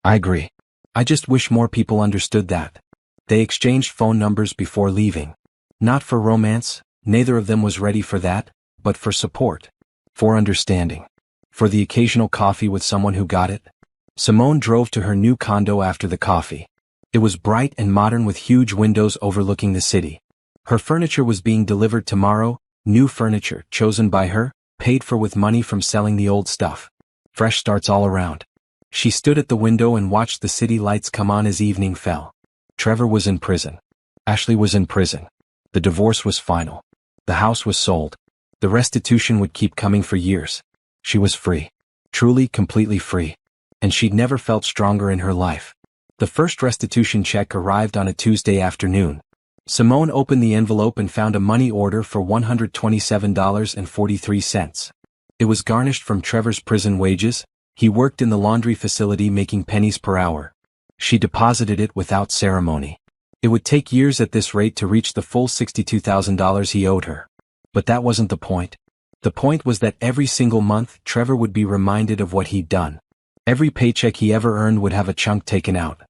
"I agree. I just wish more people understood that." They exchanged phone numbers before leaving. Not for romance, neither of them was ready for that, but for support. For understanding. For the occasional coffee with someone who got it. Simone drove to her new condo after the coffee. It was bright and modern with huge windows overlooking the city. Her furniture was being delivered tomorrow, new furniture, chosen by her, paid for with money from selling the old stuff. Fresh starts all around. She stood at the window and watched the city lights come on as evening fell. Trevor was in prison. Ashley was in prison. The divorce was final. The house was sold. The restitution would keep coming for years. She was free. Truly, completely free. And she'd never felt stronger in her life. The first restitution check arrived on a Tuesday afternoon. Simone opened the envelope and found a money order for $127.43. It was garnished from Trevor's prison wages. He worked in the laundry facility making pennies per hour. She deposited it without ceremony. It would take years at this rate to reach the full $62,000 he owed her. But that wasn't the point. The point was that every single month Trevor would be reminded of what he'd done. Every paycheck he ever earned would have a chunk taken out.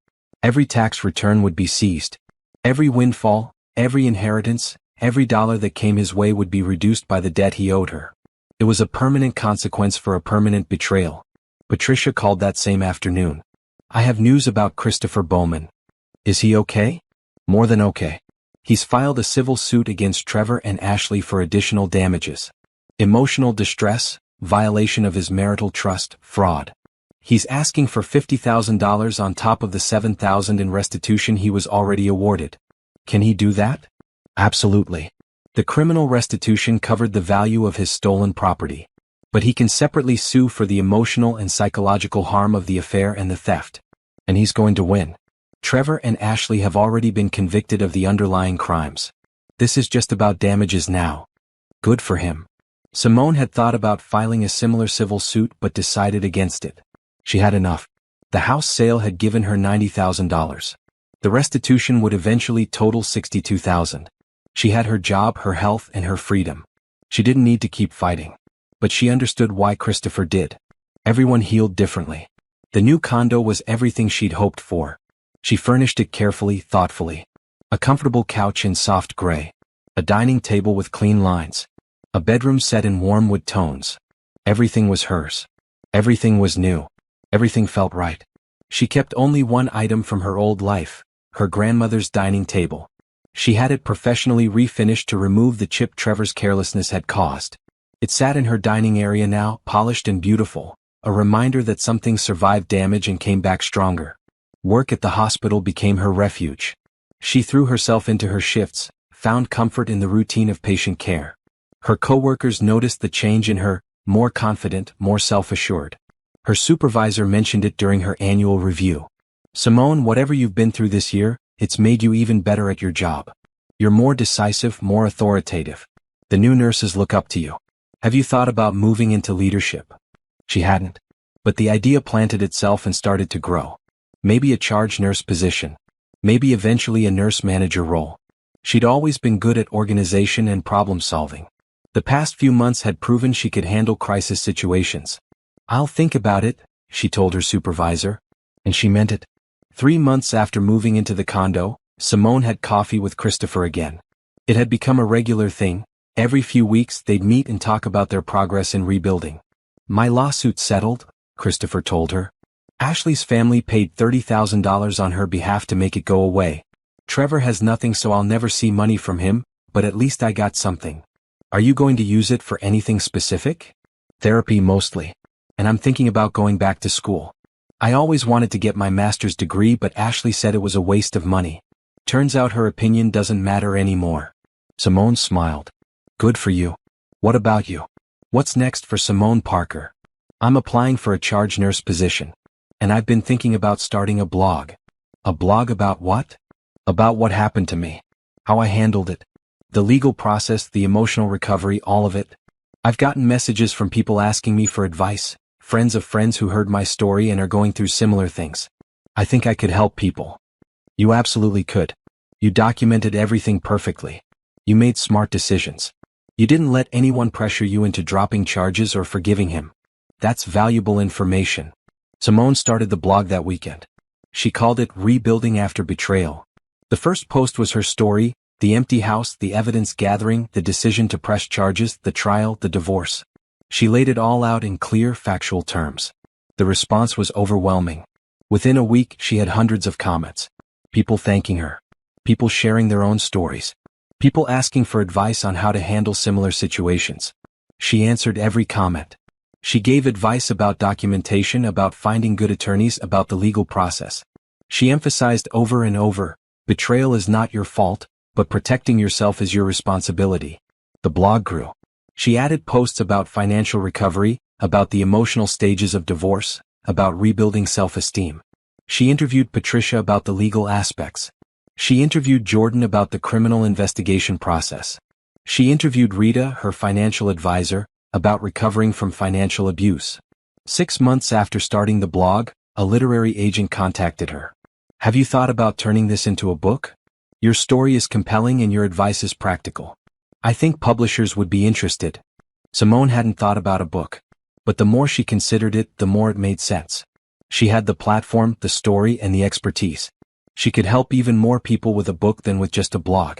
Every tax return would be seized. Every windfall, every inheritance, every dollar that came his way would be reduced by the debt he owed her. It was a permanent consequence for a permanent betrayal. Patricia called that same afternoon. "I have news about Christopher Bowman." "Is he okay?" "More than okay. He's filed a civil suit against Trevor and Ashley for additional damages. Emotional distress, violation of his marital trust, fraud. He's asking for $50,000 on top of the $7,000 in restitution he was already awarded." "Can he do that?" "Absolutely. The criminal restitution covered the value of his stolen property. But he can separately sue for the emotional and psychological harm of the affair and the theft. And he's going to win. Trevor and Ashley have already been convicted of the underlying crimes. This is just about damages now." Good for him. Simone had thought about filing a similar civil suit but decided against it. She had enough. The house sale had given her $90,000. The restitution would eventually total $62,000. She had her job, her health, and her freedom. She didn't need to keep fighting. But she understood why Christopher did. Everyone healed differently. The new condo was everything she'd hoped for. She furnished it carefully, thoughtfully. A comfortable couch in soft gray. A dining table with clean lines. A bedroom set in warm wood tones. Everything was hers. Everything was new. Everything felt right. She kept only one item from her old life, her grandmother's dining table. She had it professionally refinished to remove the chip Trevor's carelessness had caused. It sat in her dining area now, polished and beautiful, a reminder that something survived damage and came back stronger. Work at the hospital became her refuge. She threw herself into her shifts, found comfort in the routine of patient care. Her coworkers noticed the change in her, more confident, more self-assured. Her supervisor mentioned it during her annual review. "Simone, whatever you've been through this year, it's made you even better at your job. You're more decisive, more authoritative. The new nurses look up to you. Have you thought about moving into leadership?" She hadn't. But the idea planted itself and started to grow. Maybe a charge nurse position. Maybe eventually a nurse manager role. She'd always been good at organization and problem solving. The past few months had proven she could handle crisis situations. "I'll think about it," she told her supervisor. And she meant it. 3 months after moving into the condo, Simone had coffee with Christopher again. It had become a regular thing. Every few weeks they'd meet and talk about their progress in rebuilding. "My lawsuit's settled," Christopher told her. "Ashley's family paid $30,000 on her behalf to make it go away. Trevor has nothing, so I'll never see money from him, but at least I got something. Are you going to use it for anything specific?" "Therapy mostly. And I'm thinking about going back to school. I always wanted to get my master's degree, but Ashley said it was a waste of money. Turns out her opinion doesn't matter anymore." Simone smiled. "Good for you. What about you? What's next for Simone Parker?" "I'm applying for a charge nurse position. And I've been thinking about starting a blog." "A blog about what?" "About what happened to me. How I handled it. The legal process, the emotional recovery, all of it. I've gotten messages from people asking me for advice, friends of friends who heard my story and are going through similar things. I think I could help people." "You absolutely could. You documented everything perfectly. You made smart decisions. You didn't let anyone pressure you into dropping charges or forgiving him. That's valuable information." Simone started the blog that weekend. She called it Rebuilding After Betrayal. The first post was her story, the empty house, the evidence gathering, the decision to press charges, the trial, the divorce. She laid it all out in clear, factual terms. The response was overwhelming. Within a week, she had hundreds of comments. People thanking her. People sharing their own stories. People asking for advice on how to handle similar situations. She answered every comment. She gave advice about documentation, about finding good attorneys, about the legal process. She emphasized over and over, betrayal is not your fault, but protecting yourself is your responsibility. The blog grew. She added posts about financial recovery, about the emotional stages of divorce, about rebuilding self-esteem. She interviewed Patricia about the legal aspects. She interviewed Jordan about the criminal investigation process. She interviewed Rita, her financial advisor, about recovering from financial abuse. 6 months after starting the blog, a literary agent contacted her. "Have you thought about turning this into a book? Your story is compelling and your advice is practical. I think publishers would be interested." Simone hadn't thought about a book. But the more she considered it, the more it made sense. She had the platform, the story, and the expertise. She could help even more people with a book than with just a blog.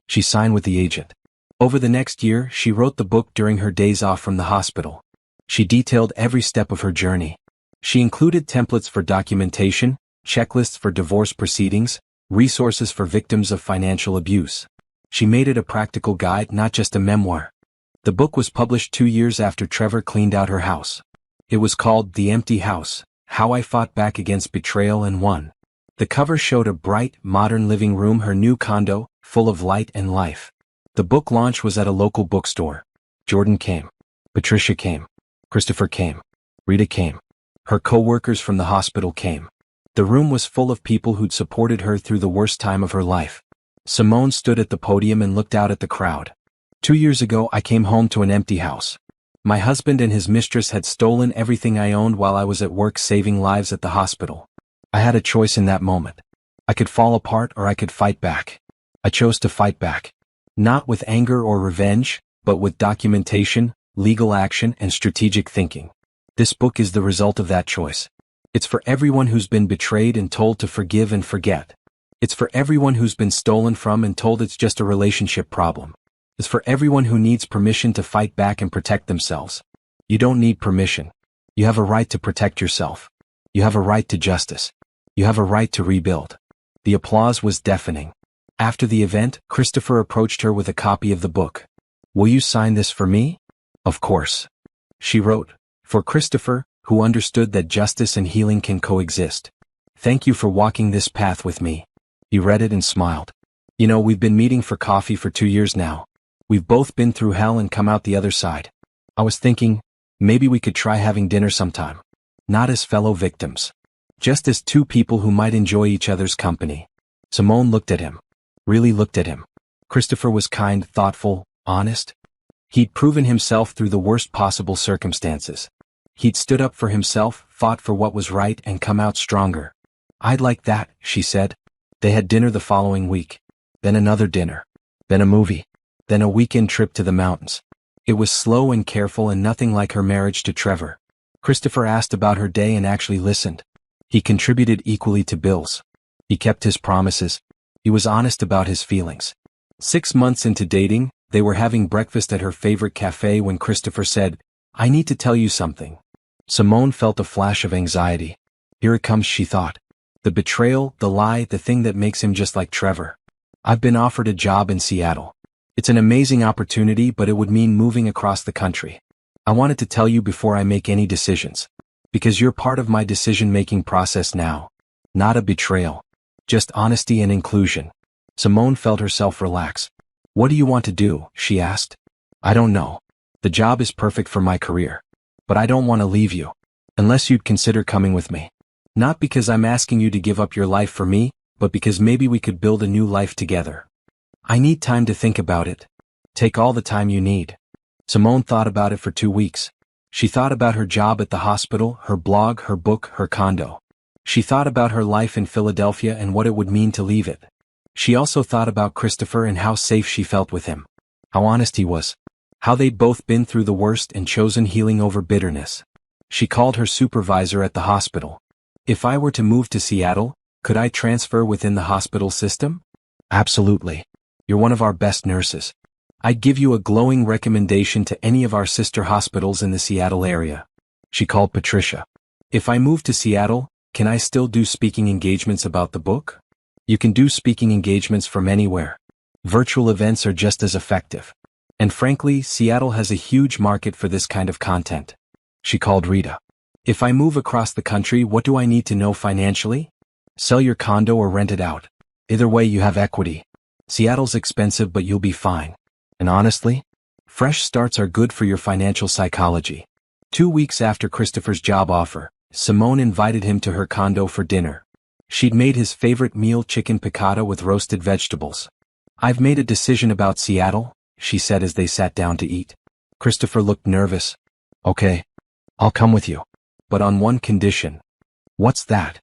She signed with the agent. Over the next year, she wrote the book during her days off from the hospital. She detailed every step of her journey. She included templates for documentation, checklists for divorce proceedings, resources for victims of financial abuse. She made it a practical guide, not just a memoir. The book was published 2 years after Trevor cleaned out her house. It was called The Empty House: How I Fought Back Against Betrayal and Won. The cover showed a bright, modern living room, her new condo, full of light and life. The book launch was at a local bookstore. Jordan came. Patricia came. Christopher came. Rita came. Her co-workers from the hospital came. The room was full of people who'd supported her through the worst time of her life. Simone stood at the podium and looked out at the crowd. 2 years ago, I came home to an empty house. My husband and his mistress had stolen everything I owned while I was at work saving lives at the hospital. I had a choice in that moment. I could fall apart or I could fight back. I chose to fight back. Not with anger or revenge, but with documentation, legal action, and strategic thinking. This book is the result of that choice. It's for everyone who's been betrayed and told to forgive and forget. It's for everyone who's been stolen from and told it's just a relationship problem. It's for everyone who needs permission to fight back and protect themselves. You don't need permission. You have a right to protect yourself. You have a right to justice. You have a right to rebuild. The applause was deafening. After the event, Christopher approached her with a copy of the book. "Will you sign this for me?" "Of course." She wrote, "For Christopher, who understood that justice and healing can coexist. Thank you for walking this path with me." He read it and smiled. "You know, we've been meeting for coffee for 2 years now. We've both been through hell and come out the other side. I was thinking, maybe we could try having dinner sometime. Not as fellow victims. Just as two people who might enjoy each other's company." Simone looked at him. Really looked at him. Christopher was kind, thoughtful, honest. He'd proven himself through the worst possible circumstances. He'd stood up for himself, fought for what was right, and come out stronger. "I'd like that," she said. They had dinner the following week. Then another dinner. Then a movie. Then a weekend trip to the mountains. It was slow and careful and nothing like her marriage to Trevor. Christopher asked about her day and actually listened. He contributed equally to bills. He kept his promises. He was honest about his feelings. 6 months into dating, they were having breakfast at her favorite cafe when Christopher said, "I need to tell you something." Simone felt a flash of anxiety. Here it comes, she thought. The betrayal, the lie, the thing that makes him just like Trevor. "I've been offered a job in Seattle. It's an amazing opportunity, but it would mean moving across the country. I wanted to tell you before I make any decisions. Because you're part of my decision-making process now. Not a betrayal. Just honesty and inclusion." Simone felt herself relax. "What do you want to do?" she asked. "I don't know. The job is perfect for my career. But I don't want to leave you. Unless you'd consider coming with me. Not because I'm asking you to give up your life for me, but because maybe we could build a new life together. I need time to think about it. Take all the time you need." Simone thought about it for 2 weeks. She thought about her job at the hospital, her blog, her book, her condo. She thought about her life in Philadelphia and what it would mean to leave it. She also thought about Christopher and how safe she felt with him. How honest he was. How they'd both been through the worst and chosen healing over bitterness. She called her supervisor at the hospital. "If I were to move to Seattle, could I transfer within the hospital system?" "Absolutely. You're one of our best nurses. I'd give you a glowing recommendation to any of our sister hospitals in the Seattle area." She called Patricia. "If I move to Seattle, can I still do speaking engagements about the book?" "You can do speaking engagements from anywhere. Virtual events are just as effective. And frankly, Seattle has a huge market for this kind of content." She called Rita. "If I move across the country, what do I need to know financially?" "Sell your condo or rent it out. Either way, you have equity. Seattle's expensive, but you'll be fine. And honestly, fresh starts are good for your financial psychology." 2 weeks after Christopher's job offer, Simone invited him to her condo for dinner. She'd made his favorite meal, chicken piccata with roasted vegetables. "I've made a decision about Seattle," she said as they sat down to eat. Christopher looked nervous. "Okay, I'll come with you. But on one condition." "What's that?"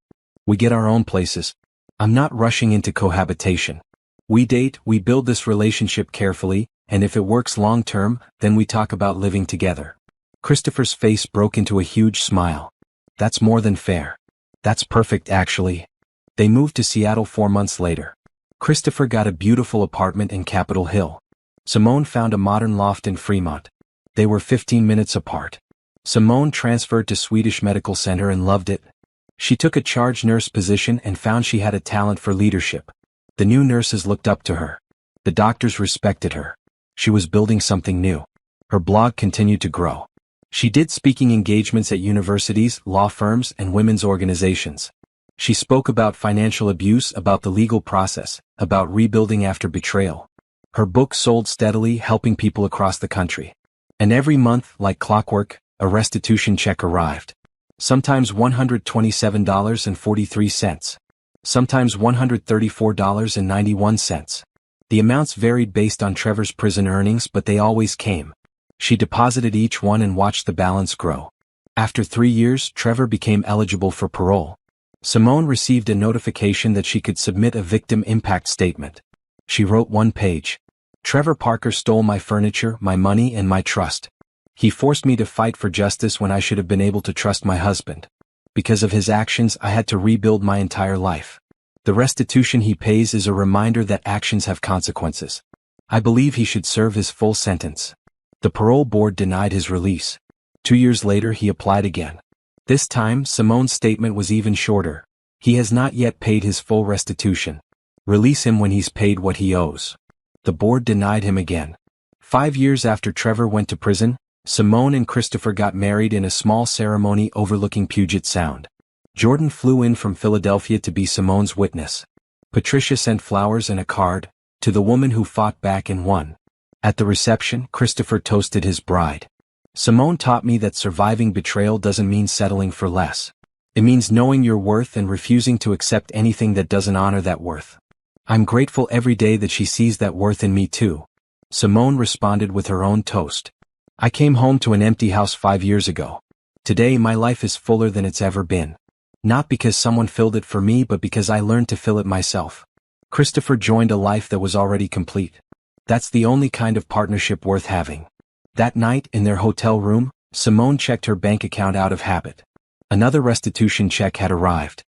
"We get our own places. I'm not rushing into cohabitation. We date, we build this relationship carefully, and if it works long-term, then we talk about living together." Christopher's face broke into a huge smile. "That's more than fair. That's perfect, actually." They moved to Seattle 4 months later. Christopher got a beautiful apartment in Capitol Hill. Simone found a modern loft in Fremont. They were 15 minutes apart. Simone transferred to Swedish Medical Center and loved it. She took a charge nurse position and found she had a talent for leadership. The new nurses looked up to her. The doctors respected her. She was building something new. Her blog continued to grow. She did speaking engagements at universities, law firms, and women's organizations. She spoke about financial abuse, about the legal process, about rebuilding after betrayal. Her book sold steadily, helping people across the country. And every month, like clockwork, a restitution check arrived. Sometimes $127.43. Sometimes $134.91. The amounts varied based on Trevor's prison earnings, but they always came. She deposited each one and watched the balance grow. After 3 years, Trevor became eligible for parole. Simone received a notification that she could submit a victim impact statement. She wrote 1 page. "Trevor Parker stole my furniture, my money, and my trust. He forced me to fight for justice when I should have been able to trust my husband. Because of his actions, I had to rebuild my entire life. The restitution he pays is a reminder that actions have consequences. I believe he should serve his full sentence. The parole board denied his release. 2 years later he applied again. This time, Simone's statement was even shorter. He has not yet paid his full restitution. Release him when he's paid what he owes. The board denied him again. 5 years after Trevor went to prison, Simone and Christopher got married in a small ceremony overlooking Puget Sound. Jordan flew in from Philadelphia to be Simone's witness. Patricia sent flowers and a card, to the woman who fought back and won. At the reception, Christopher toasted his bride. Simone taught me that surviving betrayal doesn't mean settling for less. It means knowing your worth and refusing to accept anything that doesn't honor that worth. I'm grateful every day that she sees that worth in me too. Simone responded with her own toast. I came home to an empty house 5 years ago. Today my life is fuller than it's ever been. Not because someone filled it for me but because I learned to fill it myself. Christopher joined a life that was already complete. That's the only kind of partnership worth having. That night, in their hotel room, Simone checked her bank account out of habit. Another restitution check had arrived.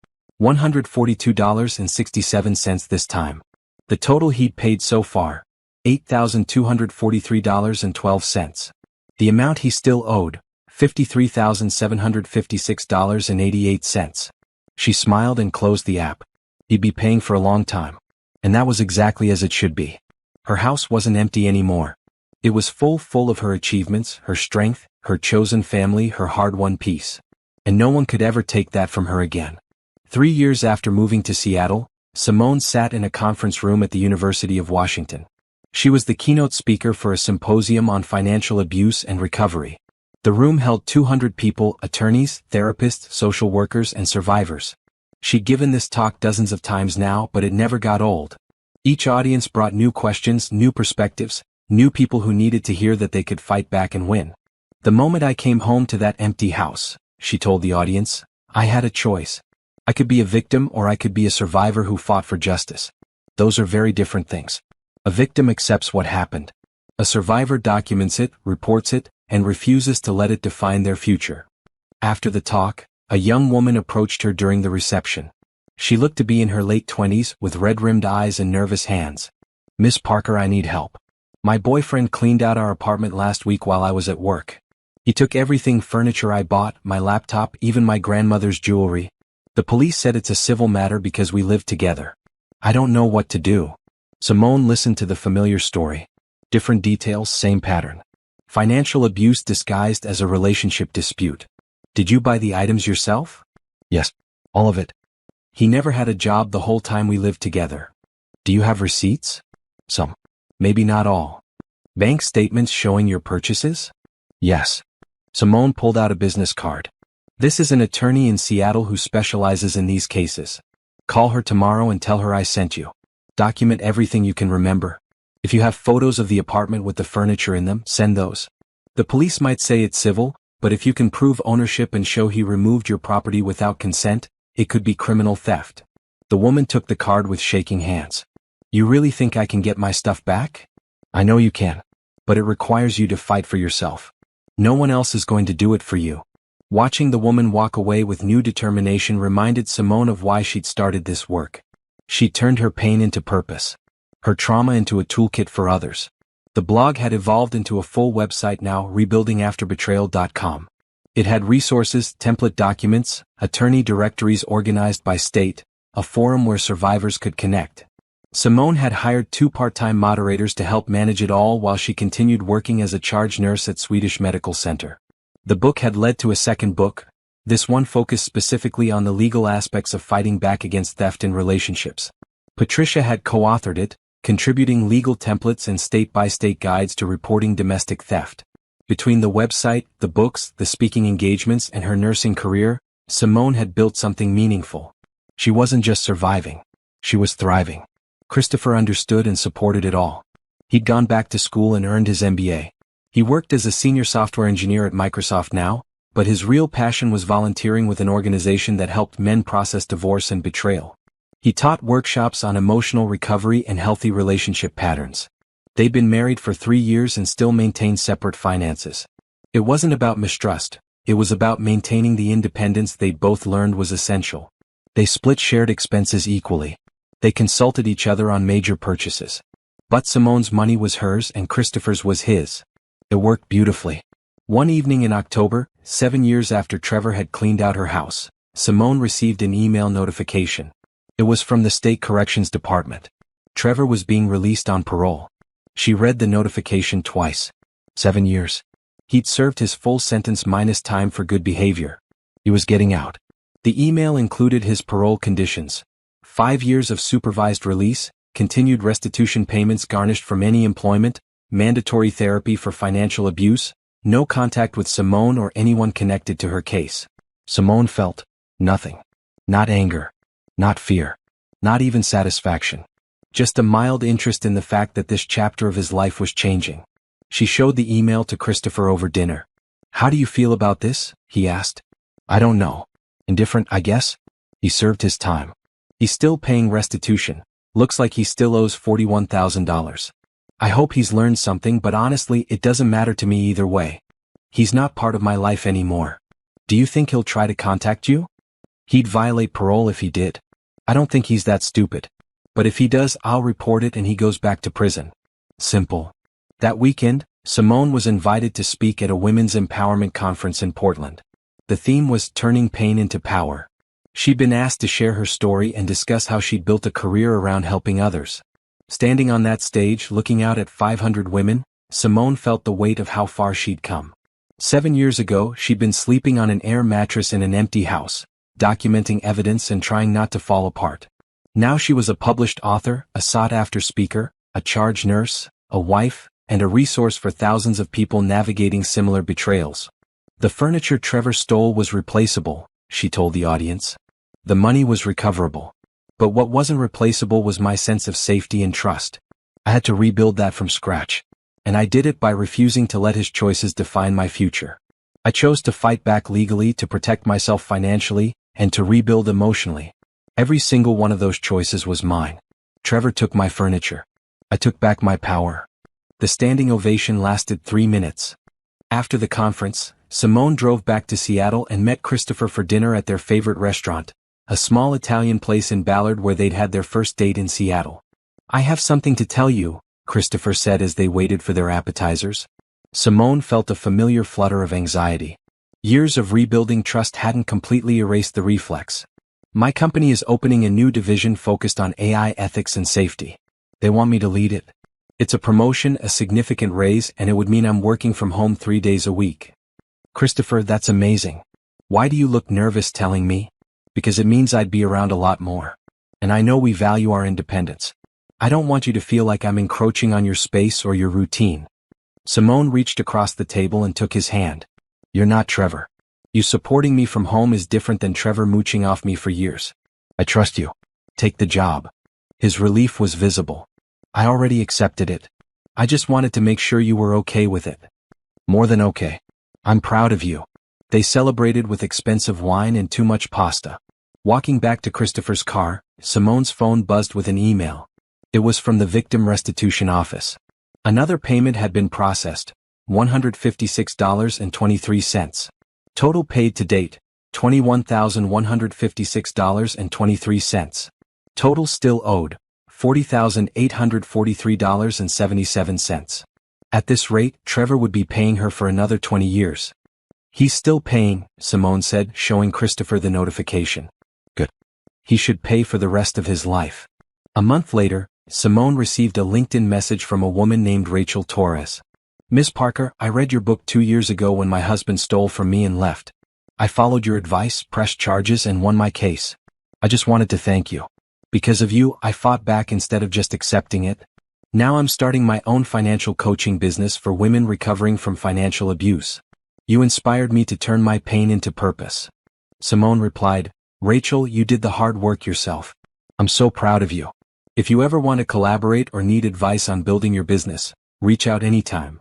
$142.67 this time. The total he'd paid so far, $8,243.12. The amount he still owed, $53,756.88. She smiled and closed the app. He'd be paying for a long time. And that was exactly as it should be. Her house wasn't empty anymore. It was full of her achievements, her strength, her chosen family, her hard-won peace. And no one could ever take that from her again. 3 years after moving to Seattle, Simone sat in a conference room at the University of Washington. She was the keynote speaker for a symposium on financial abuse and recovery. The room held 200 people, attorneys, therapists, social workers, and survivors. She'd given this talk dozens of times now, but it never got old. Each audience brought new questions, new perspectives, new people who needed to hear that they could fight back and win. The moment I came home to that empty house, she told the audience, I had a choice. I could be a victim or I could be a survivor who fought for justice. Those are very different things. A victim accepts what happened. A survivor documents it, reports it, and refuses to let it define their future. After the talk, a young woman approached her during the reception. She looked to be in her late 20s with red-rimmed eyes and nervous hands. Miss Parker, I need help. My boyfriend cleaned out our apartment last week while I was at work. He took everything furniture I bought, my laptop, even my grandmother's jewelry. The police said it's a civil matter because we live together. I don't know what to do. Simone listened to the familiar story. Different details, same pattern. Financial abuse disguised as a relationship dispute. Did you buy the items yourself? Yes, all of it. He never had a job the whole time we lived together. Do you have receipts? Some. Maybe not all. Bank statements showing your purchases? Yes. Simone pulled out a business card. This is an attorney in Seattle who specializes in these cases. Call her tomorrow and tell her I sent you. Document everything you can remember. If you have photos of the apartment with the furniture in them, send those. The police might say it's civil, but if you can prove ownership and show he removed your property without consent, it could be criminal theft. The woman took the card with shaking hands. You really think I can get my stuff back? I know you can. But it requires you to fight for yourself. No one else is going to do it for you. Watching the woman walk away with new determination reminded Simone of why she'd started this work. She turned her pain into purpose. Her trauma into a toolkit for others. The blog had evolved into a full website now, rebuildingafterbetrayal.com. It had resources, template documents, attorney directories organized by state, a forum where survivors could connect. Simone had hired 2 part-time moderators to help manage it all while she continued working as a charge nurse at Swedish Medical Center. The book had led to a second book, this one focused specifically on the legal aspects of fighting back against theft in relationships. Patricia had co-authored it, contributing legal templates and state-by-state guides to reporting domestic theft. Between the website, the books, the speaking engagements, and her nursing career, Simone had built something meaningful. She wasn't just surviving. She was thriving. Christopher understood and supported it all. He'd gone back to school and earned his MBA. He worked as a senior software engineer at Microsoft now, but his real passion was volunteering with an organization that helped men process divorce and betrayal. He taught workshops on emotional recovery and healthy relationship patterns. They'd been married for 3 years and still maintained separate finances. It wasn't about mistrust, it was about maintaining the independence they'd both learned was essential. They split shared expenses equally. They consulted each other on major purchases. But Simone's money was hers and Christopher's was his. It worked beautifully. One evening in October, 7 years after Trevor had cleaned out her house, Simone received an email notification. It was from the State Corrections Department. Trevor was being released on parole. She read the notification twice. 7 years. He'd served his full sentence minus time for good behavior. He was getting out. The email included his parole conditions: 5 years of supervised release, continued restitution payments garnished from any employment, mandatory therapy for financial abuse, no contact with Simone or anyone connected to her case. Simone felt nothing. Not anger. Not fear. Not even satisfaction. Just a mild interest in the fact that this chapter of his life was changing. She showed the email to Christopher over dinner. "How do you feel about this?" he asked. "I don't know. Indifferent, I guess." He served his time. He's still paying restitution. Looks like he still owes $41,000. I hope he's learned something, but honestly it doesn't matter to me either way. He's not part of my life anymore. Do you think he'll try to contact you? He'd violate parole if he did. I don't think he's that stupid. But if he does, I'll report it and he goes back to prison. Simple. That weekend, Simone was invited to speak at a women's empowerment conference in Portland. The theme was turning pain into power. She'd been asked to share her story and discuss how she'd built a career around helping others. Standing on that stage, looking out at 500 women, Simone felt the weight of how far she'd come. 7 years ago, she'd been sleeping on an air mattress in an empty house, documenting evidence and trying not to fall apart. Now she was a published author, a sought-after speaker, a charge nurse, a wife, and a resource for thousands of people navigating similar betrayals. The furniture Trevor stole was replaceable, she told the audience. The money was recoverable. But what wasn't replaceable was my sense of safety and trust. I had to rebuild that from scratch. And I did it by refusing to let his choices define my future. I chose to fight back legally, to protect myself financially, and to rebuild emotionally. Every single one of those choices was mine. Trevor took my furniture. I took back my power. The standing ovation lasted 3 minutes. After the conference, Simone drove back to Seattle and met Christopher for dinner at their favorite restaurant, a small Italian place in Ballard where they'd had their first date in Seattle. "I have something to tell you," Christopher said as they waited for their appetizers. Simone felt a familiar flutter of anxiety. Years of rebuilding trust hadn't completely erased the reflex. "My company is opening a new division focused on AI ethics and safety. They want me to lead it. It's a promotion, a significant raise, and it would mean I'm working from home 3 days a week." "Christopher, that's amazing. Why do you look nervous telling me?" "Because it means I'd be around a lot more. And I know we value our independence. I don't want you to feel like I'm encroaching on your space or your routine." Simone reached across the table and took his hand. "You're not Trevor. You supporting me from home is different than Trevor mooching off me for years. I trust you. Take the job." His relief was visible. "I already accepted it. I just wanted to make sure you were okay with it." "More than okay. I'm proud of you." They celebrated with expensive wine and too much pasta. Walking back to Christopher's car, Simone's phone buzzed with an email. It was from the Victim Restitution Office. Another payment had been processed, $156.23. Total paid to date, $21,156.23. Total still owed, $40,843.77. At this rate, Trevor would be paying her for another 20 years. "He's still paying," Simone said, showing Christopher the notification. "Good. He should pay for the rest of his life." A month later, Simone received a LinkedIn message from a woman named Rachel Torres. "Miss Parker, I read your book 2 years ago when my husband stole from me and left. I followed your advice, pressed charges, and won my case. I just wanted to thank you. Because of you, I fought back instead of just accepting it. Now I'm starting my own financial coaching business for women recovering from financial abuse. You inspired me to turn my pain into purpose." Simone replied, "Rachel, you did the hard work yourself. I'm so proud of you. If you ever want to collaborate or need advice on building your business, reach out anytime."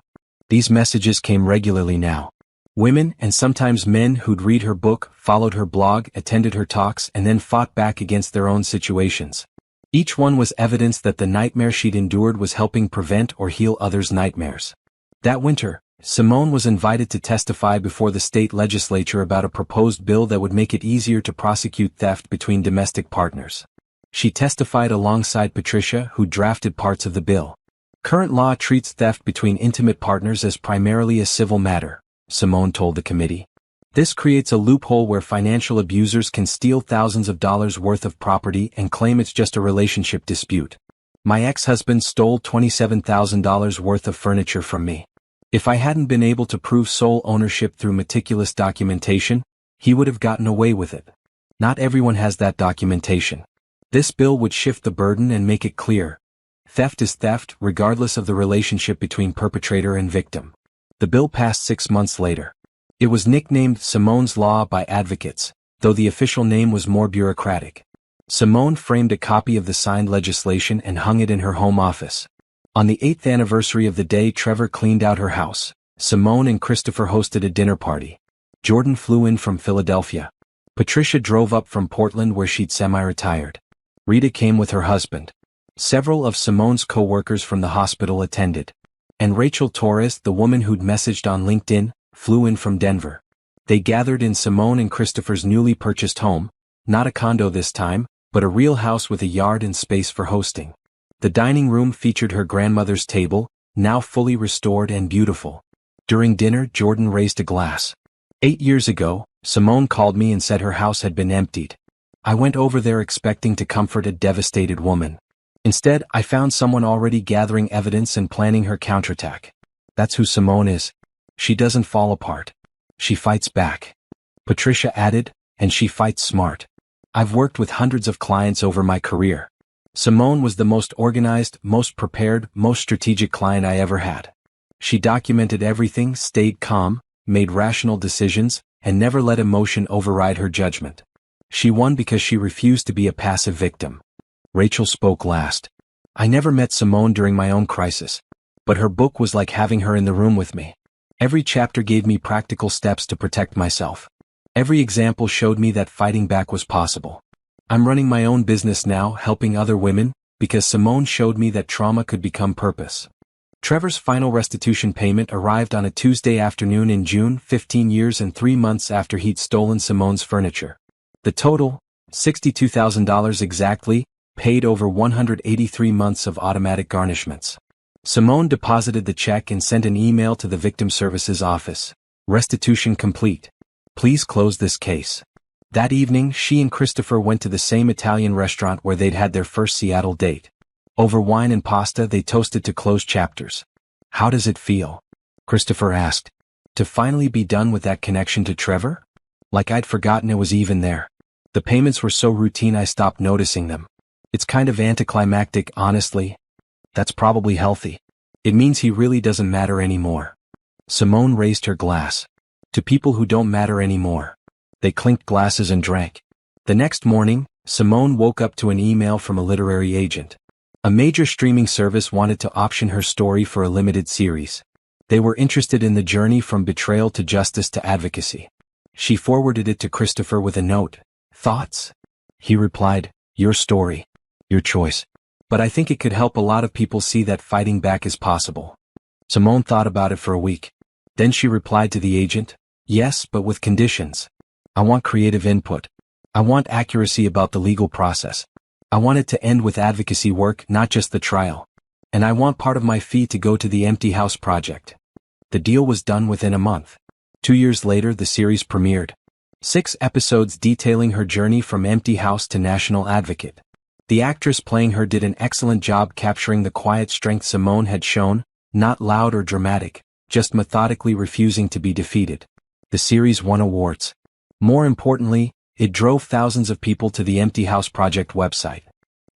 These messages came regularly now. Women, and sometimes men, who'd read her book, followed her blog, attended her talks, and then fought back against their own situations. Each one was evidence that the nightmare she'd endured was helping prevent or heal others' nightmares. That winter, Simone was invited to testify before the state legislature about a proposed bill that would make it easier to prosecute theft between domestic partners. She testified alongside Patricia, who drafted parts of the bill. Current law treats theft between intimate partners as primarily a civil matter, Simone told the committee. This creates a loophole where financial abusers can steal thousands of dollars worth of property and claim it's just a relationship dispute. My ex-husband stole $27,000 worth of furniture from me. If I hadn't been able to prove sole ownership through meticulous documentation, he would have gotten away with it. Not everyone has that documentation. This bill would shift the burden and make it clear. Theft is theft, regardless of the relationship between perpetrator and victim. The bill passed 6 months later. It was nicknamed Simone's Law by advocates, though the official name was more bureaucratic. Simone framed a copy of the signed legislation and hung it in her home office. On the 8th anniversary of the day Trevor cleaned out her house, Simone and Christopher hosted a dinner party. Jordan flew in from Philadelphia. Patricia drove up from Portland where she'd semi-retired. Rita came with her husband. Several of Simone's co-workers from the hospital attended. And Rachel Torres, the woman who'd messaged on LinkedIn, flew in from Denver. They gathered in Simone and Christopher's newly purchased home, not a condo this time, but a real house with a yard and space for hosting. The dining room featured her grandmother's table, now fully restored and beautiful. During dinner, Jordan raised a glass. 8 years ago, Simone called me and said her house had been emptied. I went over there expecting to comfort a devastated woman. Instead, I found someone already gathering evidence and planning her counterattack. That's who Simone is. She doesn't fall apart. She fights back. Patricia added, and she fights smart. I've worked with hundreds of clients over my career. Simone was the most organized, most prepared, most strategic client I ever had. She documented everything, stayed calm, made rational decisions, and never let emotion override her judgment. She won because she refused to be a passive victim. Rachel spoke last. I never met Simone during my own crisis, but her book was like having her in the room with me. Every chapter gave me practical steps to protect myself. Every example showed me that fighting back was possible. I'm running my own business now, helping other women, because Simone showed me that trauma could become purpose. Trevor's final restitution payment arrived on a Tuesday afternoon in June, 15 years and 3 months after he'd stolen Simone's furniture. The total, $62,000 exactly, paid over 183 months of automatic garnishments. Simone deposited the check and sent an email to the Victim Services Office. Restitution complete. Please close this case. That evening, she and Christopher went to the same Italian restaurant where they'd had their first Seattle date. Over wine and pasta, they toasted to close chapters. How does it feel? Christopher asked. To finally be done with that connection to Trevor? Like I'd forgotten it was even there. The payments were so routine I stopped noticing them. It's kind of anticlimactic, honestly. That's probably healthy. It means he really doesn't matter anymore. Simone raised her glass. To people who don't matter anymore. They clinked glasses and drank. The next morning, Simone woke up to an email from a literary agent. A major streaming service wanted to option her story for a limited series. They were interested in the journey from betrayal to justice to advocacy. She forwarded it to Christopher with a note. Thoughts? He replied, your story. Your choice. But I think it could help a lot of people see that fighting back is possible. Simone thought about it for a week. Then she replied to the agent, yes, but with conditions. I want creative input. I want accuracy about the legal process. I want it to end with advocacy work, not just the trial. And I want part of my fee to go to the Empty House project. The deal was done within a month. 2 years later, the series premiered. 6 episodes detailing her journey from Empty House to National Advocate. The actress playing her did an excellent job capturing the quiet strength Simone had shown, not loud or dramatic, just methodically refusing to be defeated. The series won awards. More importantly, it drove thousands of people to the Empty House Project website.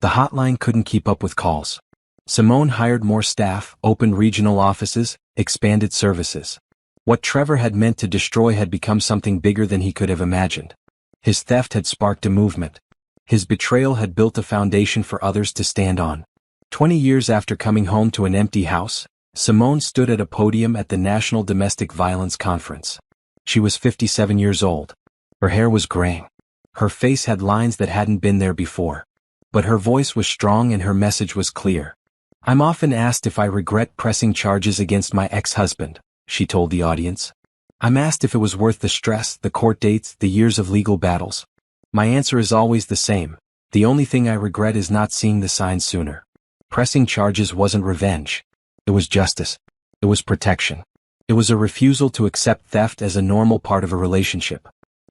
The hotline couldn't keep up with calls. Simone hired more staff, opened regional offices, expanded services. What Trevor had meant to destroy had become something bigger than he could have imagined. His theft had sparked a movement. His betrayal had built a foundation for others to stand on. 20 years after coming home to an empty house, Simone stood at a podium at the National Domestic Violence Conference. She was 57 years old. Her hair was graying. Her face had lines that hadn't been there before. But her voice was strong and her message was clear. I'm often asked if I regret pressing charges against my ex-husband, she told the audience. I'm asked if it was worth the stress, the court dates, the years of legal battles. My answer is always the same. The only thing I regret is not seeing the signs sooner. Pressing charges wasn't revenge. It was justice. It was protection. It was a refusal to accept theft as a normal part of a relationship.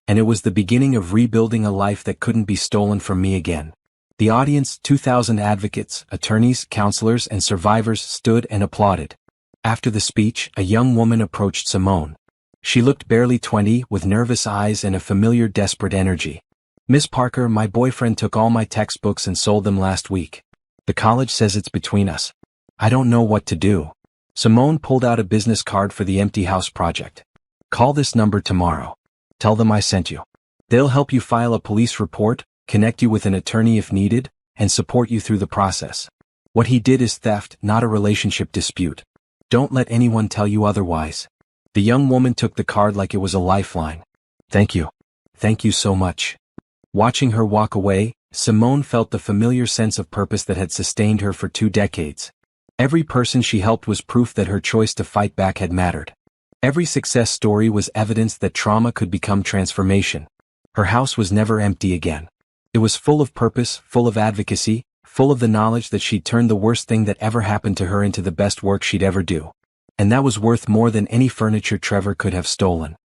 And it was the beginning of rebuilding a life that couldn't be stolen from me again. The audience, 2,000 advocates, attorneys, counselors, and survivors stood and applauded. After the speech, a young woman approached Simone. She looked barely 20, with nervous eyes and a familiar desperate energy. "Miss Parker, my boyfriend took all my textbooks and sold them last week. The college says it's between us. I don't know what to do." Simone pulled out a business card for the Empty House Project. "Call this number tomorrow. Tell them I sent you. They'll help you file a police report, connect you with an attorney if needed, and support you through the process. What he did is theft, not a relationship dispute. Don't let anyone tell you otherwise." The young woman took the card like it was a lifeline. "Thank you. Thank you so much." Watching her walk away, Simone felt the familiar sense of purpose that had sustained her for 2 decades. Every person she helped was proof that her choice to fight back had mattered. Every success story was evidence that trauma could become transformation. Her house was never empty again. It was full of purpose, full of advocacy, full of the knowledge that she'd turned the worst thing that ever happened to her into the best work she'd ever do. And that was worth more than any furniture Trevor could have stolen.